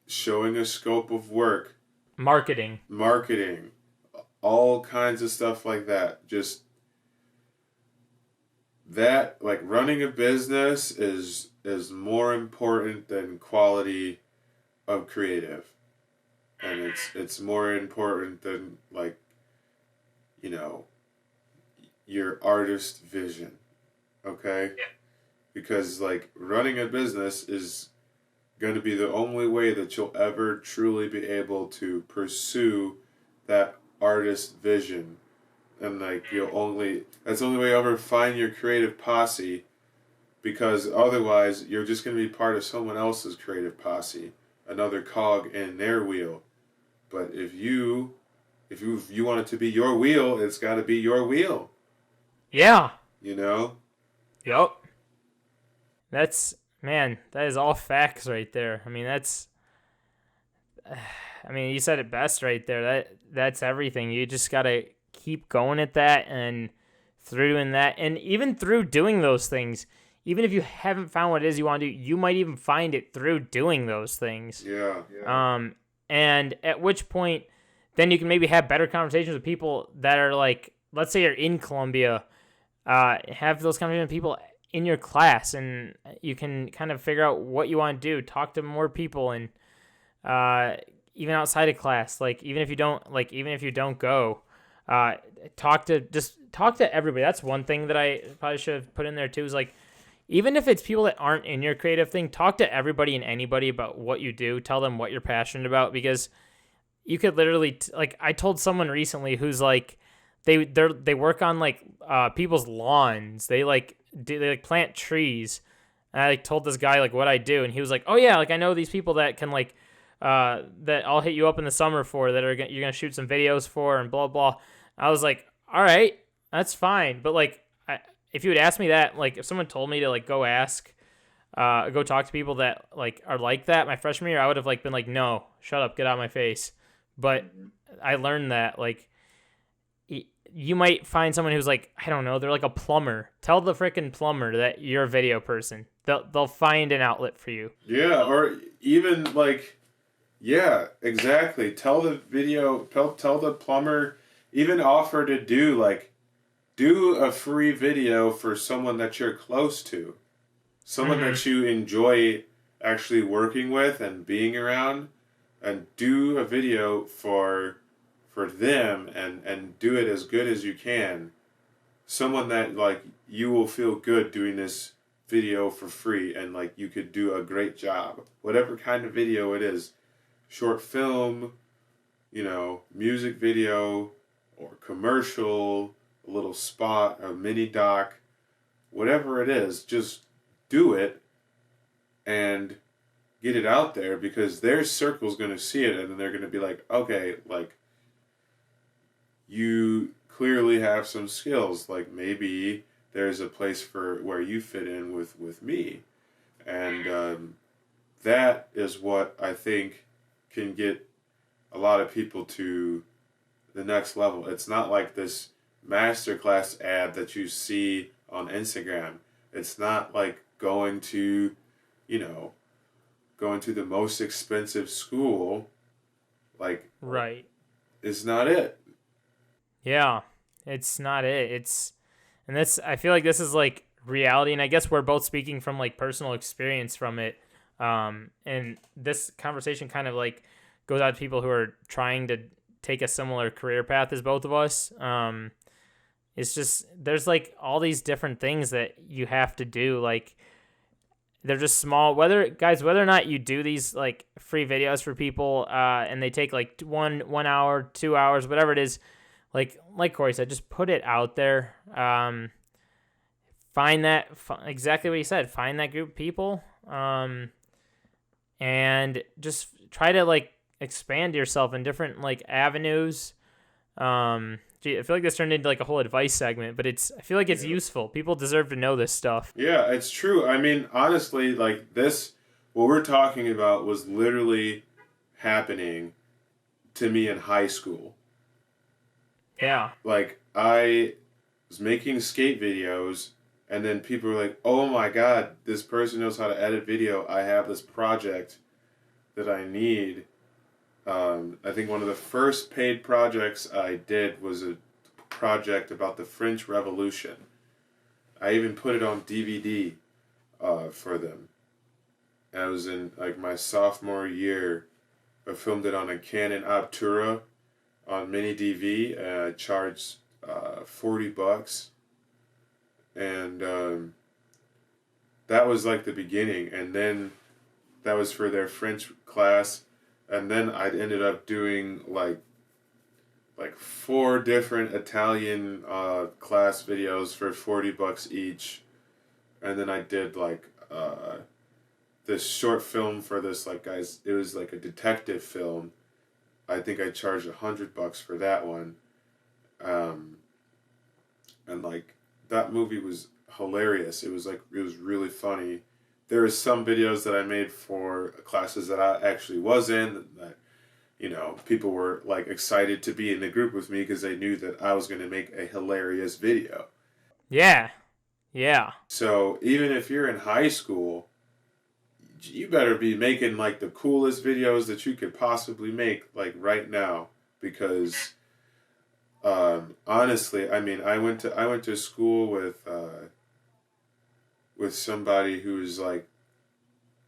showing a scope of work, marketing, all kinds of stuff like that. Just that, like, running a business is more important than quality of creative, and it's more important than, like, your artist vision. Okay? Yeah. Because, like, running a business is going to be the only way that you'll ever truly be able to pursue that artist vision. And, like, that's the only way you'll ever find your creative posse, because otherwise you're just going to be part of someone else's creative posse, another cog in their wheel. But if you want it to be your wheel, it's got to be your wheel. Yeah. Yep. That is all facts right there. You said it best right there. That's everything. You just got to keep going at that, and through doing that, and even through doing those things, even if you haven't found what it is you want to do, you might even find it through doing those things. Yeah. And at which point, then you can maybe have better conversations with people that are like, let's say you're in Columbia, have those conversations with people in your class, and you can kind of figure out what you want to do, talk to more people, and even outside of class, like even if you don't go, talk to everybody. That's one thing that I probably should have put in there too, is like, even if it's people that aren't in your creative thing, talk to everybody and anybody about what you do. Tell them what you're passionate about, because you could literally I told someone recently who's like, they work on like people's lawns. They plant trees. And I told this guy like what I do, and he was like, "Oh yeah, like I know these people that can that I'll hit you up in the summer for, that you're gonna shoot some videos for, and blah blah." I was like, "All right, that's fine." But like, if you would ask me that, like if someone told me to like go talk to people that like are like that my freshman year, I would have like been like, "No, shut up, get out of my face." But I learned that like, you might find someone who's like, I don't know, they're like a plumber. Tell the freaking plumber that you're a video person. They'll find an outlet for you. Yeah, or even like, yeah, exactly. Tell the plumber, even offer to do a free video for someone that you're close to, someone that you enjoy actually working with and being around, and do a video for them, and do it as good as you can. Someone that like you will feel good doing this video for free, and like you could do a great job. Whatever kind of video it is, short film, music video, or commercial, a little spot, a mini doc, whatever it is, just do it and get it out there, because their circle's going to see it, and then they're going to be like, okay, like, you clearly have some skills. Like, maybe there's a place for where you fit in with me. And that is what I think can get a lot of people to the next level. It's not like this masterclass ad that you see on Instagram. It's not like going to the most expensive school. Like, right. It's not it. Yeah. It's not it. And I feel like this is like reality, and I guess we're both speaking from like personal experience from it. And this conversation kind of like goes out to people who are trying to take a similar career path as both of us. It's just there's like all these different things that you have to do. Like they're just small. Whether or not you do these like free videos for people, and they take like 1 hour, 2 hours, whatever it is. Like Corey said, just put it out there. Find exactly what he said. Find that group of people, and just try to like expand yourself in different like avenues. I feel like this turned into like a whole advice segment, but I feel like it's useful. People deserve to know this stuff. Yeah, it's true. I mean, honestly, like what we're talking about was literally happening to me in high school. Yeah. Like, I was making skate videos, and then people were like, oh my god, this person knows how to edit video. I have this project that I need. I think one of the first paid projects I did was a project about the French Revolution. I even put it on DVD for them. And I was in like my sophomore year. I filmed it on a Canon Obtura on mini DV. And I charged $40, and that was like the beginning. And then that was for their French class. And then I ended up doing like 4 different Italian class videos for $40 each, and then I did like this short film for this guys. It was like a detective film. I think I charged $100 for that one, and like that movie was hilarious. It was really funny. There was some videos that I made for classes that I actually was in that, people were like excited to be in the group with me because they knew that I was going to make a hilarious video. Yeah. Yeah. So even if you're in high school, you better be making like the coolest videos that you could possibly make like right now, because honestly, I mean, I went to school with somebody who's like,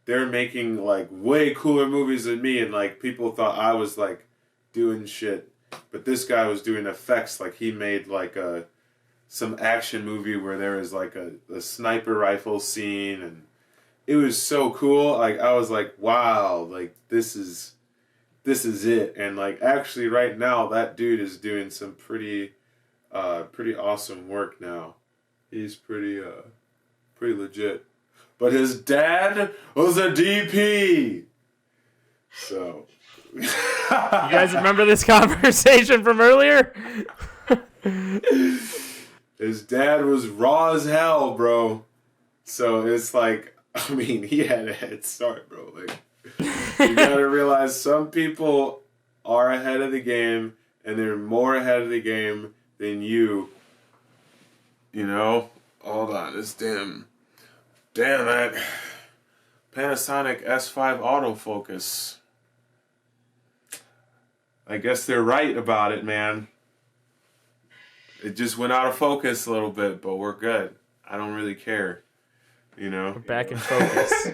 they're making like way cooler movies than me, and like people thought I was like doing shit, but this guy was doing effects. Like he made like some action movie where there was like a sniper rifle scene, and it was so cool. Like I was like, wow, like this is it. And like actually right now that dude is doing some pretty awesome work now. He's pretty legit. But his dad was a DP. So. You guys remember this conversation from earlier? His dad was raw as hell, bro. So it's like, I mean, he had a head start, bro. Like, you gotta realize some people are ahead of the game, and they're more ahead of the game than you. Hold on, this damn that Panasonic S5 autofocus. I guess they're right about it, man. It just went out of focus a little bit, but we're good. I don't really care. We're back in focus.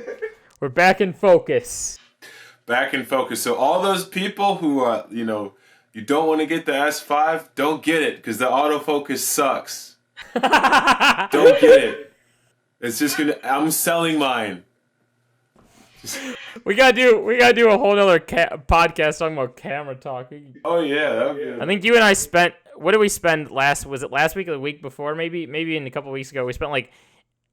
We're back in focus. Back in focus. So all those people who, you don't want to get the S5, don't get it, because the autofocus sucks. Don't get it. It's just I'm selling mine. We gotta do a whole nother podcast talking about camera talking. Oh yeah, I think you and I spent. What did we spend was it last week or the week before? Maybe in a couple weeks ago we spent like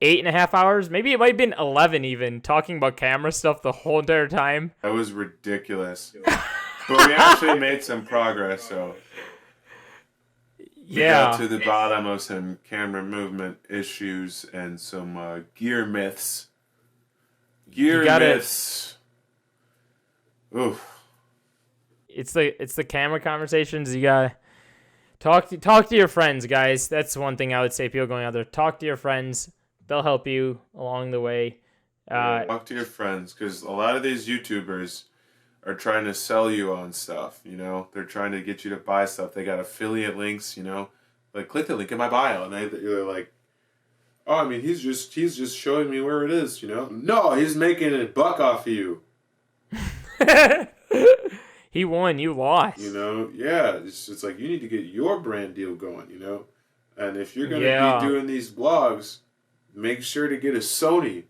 8.5 hours. Maybe it might have been 11 even, talking about camera stuff the whole entire time. That was ridiculous. But we actually made some progress, so. We got to the bottom of some camera movement issues and some gear myths. Myths. Oof. It's the camera conversations. You gotta talk to your friends, guys. That's one thing I would say. People going out there, talk to your friends. They'll help you along the way. Talk to your friends, because a lot of these YouTubers are trying to sell you on stuff, They're trying to get you to buy stuff. They got affiliate links, Like, click the link in my bio, and they're like, oh, I mean, he's just showing me where it is, you know? No, he's making a buck off of you. He won, you lost. You know? Yeah, it's like you need to get your brand deal going, you know? And if you're going to Yeah. be doing these vlogs, make sure to get a Sony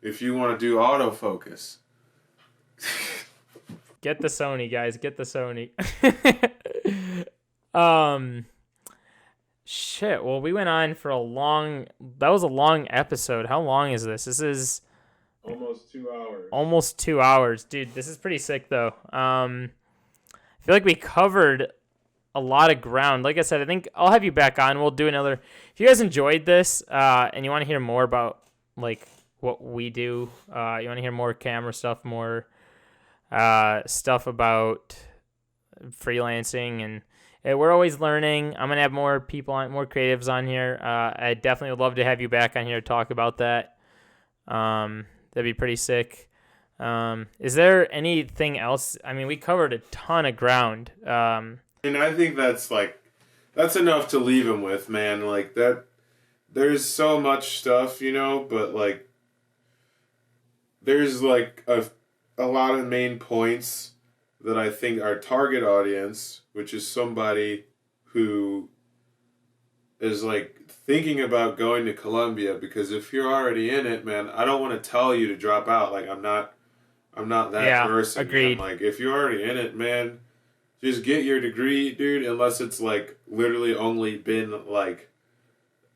if you want to do autofocus. Get the Sony, guys. Get the Sony. Shit. Well, we went on for that was a long episode. How long is this? This is Almost 2 hours. almost 2 hours. Dude, this is pretty sick, though. I feel like we covered a lot of ground. Like I said, I think I'll have you back on. We'll do another. If you guys enjoyed this and you want to hear more about, like, what we do, you want to hear more camera stuff, more stuff about freelancing, and we're always learning. I'm gonna have more people on, more creatives on here. I definitely would love to have you back on here to talk about that. That'd be pretty sick. Is there anything else? I mean, we covered a ton of ground. And I think that's enough to leave him with, man. Like, that, there's so much stuff, you know, but like, there's like a lot of main points that I think our target audience, which is somebody who is like thinking about going to Columbia, because if you're already in it, man, I don't want to tell you to drop out. Like, I'm not that person. Agreed. Man. Like, if you're already in it, man, just get your degree, dude, unless it's like literally only been like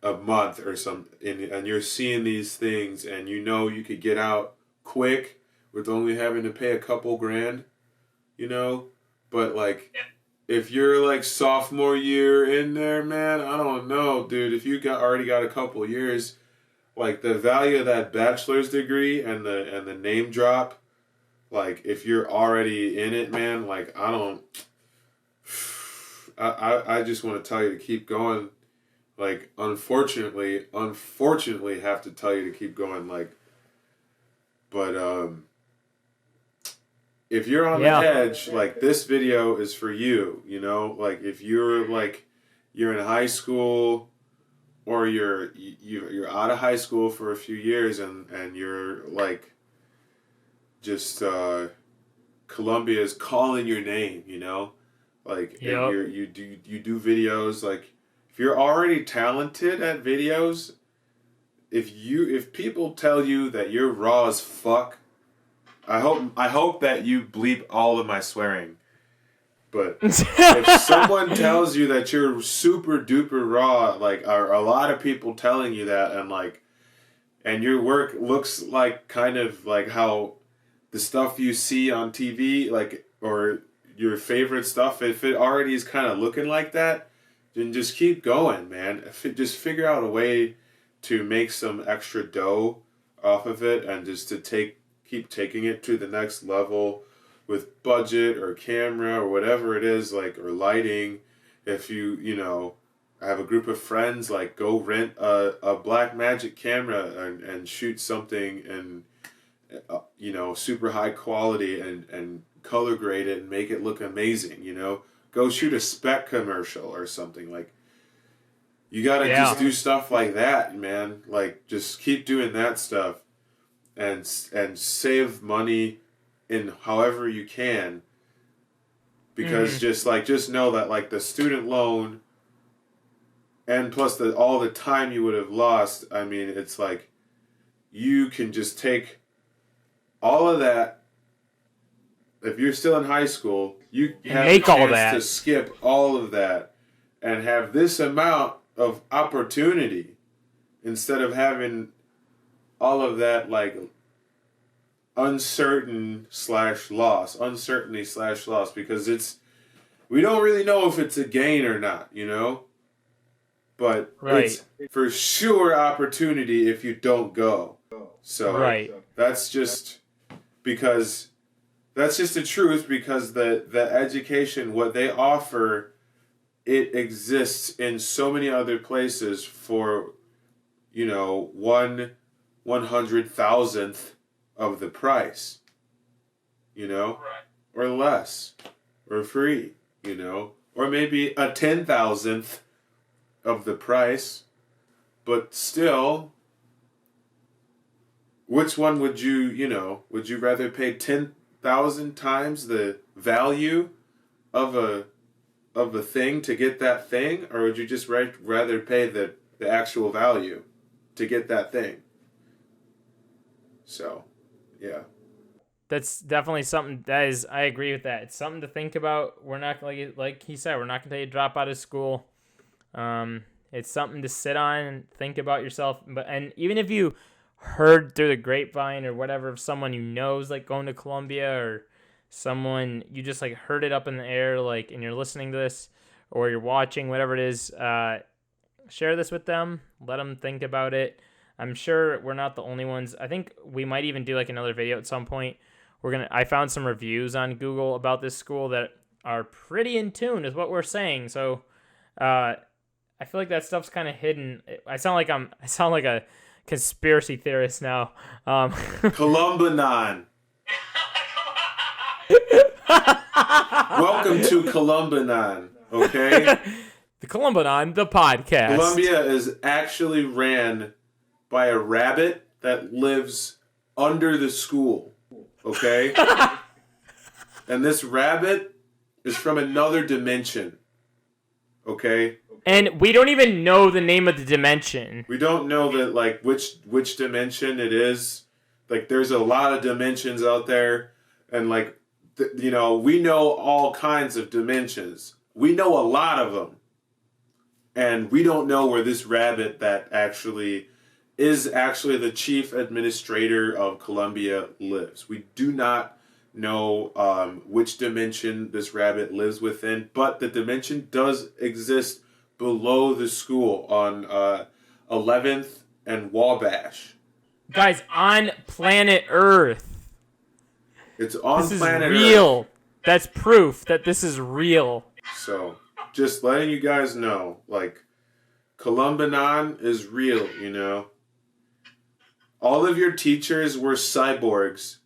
a month or something, and you're seeing these things and you know you could get out quick with only having to pay a couple grand, you know? But like, if you're like sophomore year in there, man, I don't know, dude. If you already got a couple years, like the value of that bachelor's degree and the name drop, like if you're already in it, man, like I just want to tell you to keep going. Like, unfortunately have to tell you to keep going. Like, but if you're on the edge, like, this video is for you, you know? Like, if you're in high school, or you're out of high school for a few years, and you're like, just Columbia is calling your name, you know? Like, and you do videos. Like, if you're already talented at videos, if people tell you that you're raw as fuck, I hope that you bleep all of my swearing. But if someone tells you that you're super duper raw, like, are a lot of people telling you that, and your work looks like kind of like how the stuff you see on TV, like, or your favorite stuff, if it already is kind of looking like that, then just keep going, man. Just figure out a way to make some extra dough off of it, and just to keep taking it to the next level with budget or camera or whatever it is, like, or lighting. If you know, I have a group of friends, like, go rent a Black Magic camera and shoot something in, you know, super high quality, and color grade it and make it look amazing, you know? Go shoot a spec commercial or something. Like, you gotta just do stuff like that, man. Like, just keep doing that stuff, and save money in however you can, because just know that, like, the student loan and plus all the time you would have lost, I mean, it's like, you can just take all of that. If you're still in high school, you have a chance to skip all of that and have this amount of opportunity, instead of having all of that, like, uncertainty/loss, because we don't really know if it's a gain or not, you know? But it's for sure opportunity if you don't go. So that's just the truth, because the education, what they offer, it exists in so many other places for, you know, 1/100,000th of the price, you know, or less, or free, you know, or maybe a 10,000th of the price, but still, which one would would you rather pay 10,000 times the value of a thing to get that thing, or would you just rather pay the actual value to get that thing? So, yeah. That's definitely something I agree with that. It's something to think about. We're not, like he said, we're not going to tell you to drop out of school. It's something to sit on and think about yourself. And even if you heard through the grapevine or whatever of someone you know is like going to Columbia, or someone you just like heard it up in the air, like, and you're listening to this or you're watching, whatever it is, share this with them. Let them think about it. I'm sure we're not the only ones. I think we might even do like another video at some point. I found some reviews on Google about this school that are pretty in tune with what we're saying. So, I feel like that stuff's kind of hidden. I sound like a conspiracy theorist now. Columbanon. Welcome to Columbanon, okay? The Columbanon, the podcast. Columbia is actually ran by a rabbit that lives under the school, okay? And this rabbit is from another dimension, okay? And we don't even know the name of the dimension. We don't know that, like, which dimension it is. Like, there's a lot of dimensions out there, and, like, we know all kinds of dimensions. We know a lot of them. And we don't know where this rabbit that is actually the chief administrator of Columbia lives. We do not know which dimension this rabbit lives within, but the dimension does exist below the school on 11th and Wabash. Guys, on planet Earth. It's on this planet Earth. This is real. Earth. That's proof that this is real. So, just letting you guys know, like, Columbanon is real, All of your teachers were cyborgs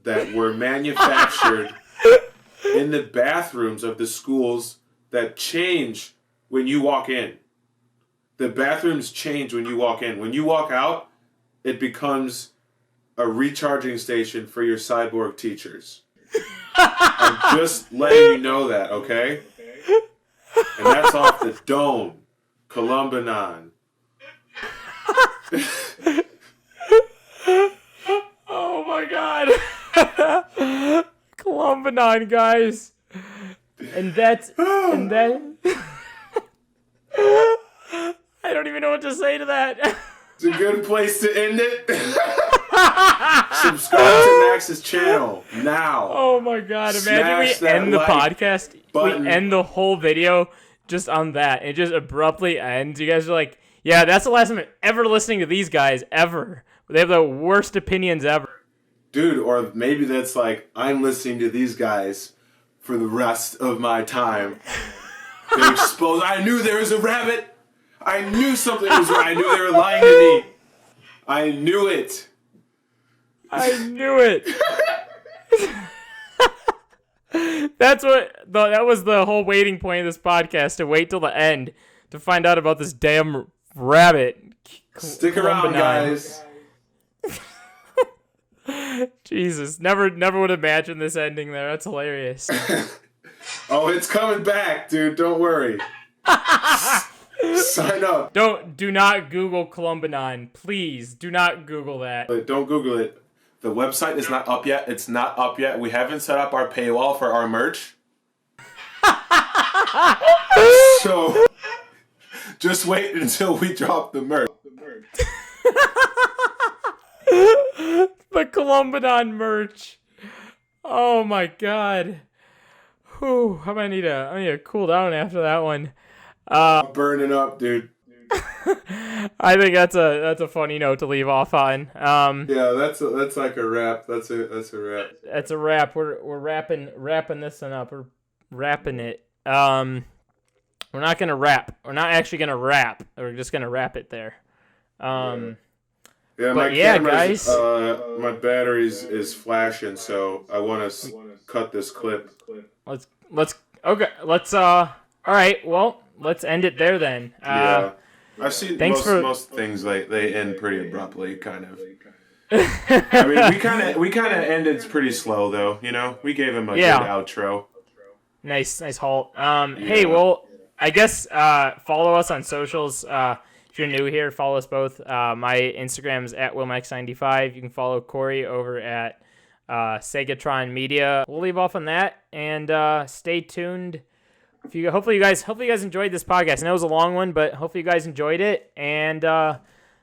that were manufactured in the bathrooms of the schools that change when you walk in. The bathrooms change when you walk in. When you walk out, it becomes a recharging station for your cyborg teachers. I'm just letting you know that, okay? And that's off the dome. Columbanon. Oh my god. Columbanon, guys. And that I don't even know what to say to that. It's a good place to end it. Subscribe to Max's channel now. Oh my god, imagine we end the podcast. Button. We end the whole video just on that. It just abruptly ends. You guys are like, yeah, that's the last time I'm ever listening to these guys, ever. They have the worst opinions ever. Dude, or maybe that's like, I'm listening to these guys for the rest of my time. They exposed. I knew there was a rabbit. I knew something was right. I knew they were lying to me. I knew it. I knew it. That was the whole waiting point of this podcast, to wait till the end to find out about this damn rabbit. Stick around, guys. Jesus, never would imagine this ending there. That's hilarious. Oh, it's coming back, dude. Don't worry. Sign up. Do not Google Columbanon. Please, do not Google that. But don't Google it. The website is not up yet. It's not up yet. We haven't set up our paywall for our merch. So, just wait until we drop the merch. The Columbanon merch. Oh my god. Whew, I need to cool down after that one. Burning up, dude. I think that's a funny note to leave off on. Yeah, that's like a wrap. That's a wrap. That's a wrap. We're wrapping this one up. We're wrapping it. We're not gonna rap. We're not actually gonna rap. We're just gonna wrap it there. Yeah, my camera's, guys. My batteries is flashing, so I want to cut this clip. Let's All right. Well, let's end it there then. Yeah. I've seen thanks most things they end pretty abruptly, kind of. I mean, we kind of ended pretty slow though. You know, we gave him a good outro. Nice halt. Hey, well, I guess follow us on socials. If you're new here, follow us both. My Instagram's at WillMax95. You can follow Corey over at Segatron Media. We'll leave off on that and stay tuned. Hopefully you guys enjoyed this podcast. I know it was a long one, but hopefully you guys enjoyed it. And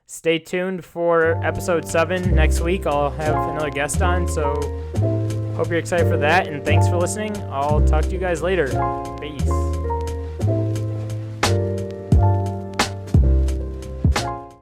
stay tuned for episode 7 next week. I'll have another guest on, so hope you're excited for that. And thanks for listening. I'll talk to you guys later. Peace.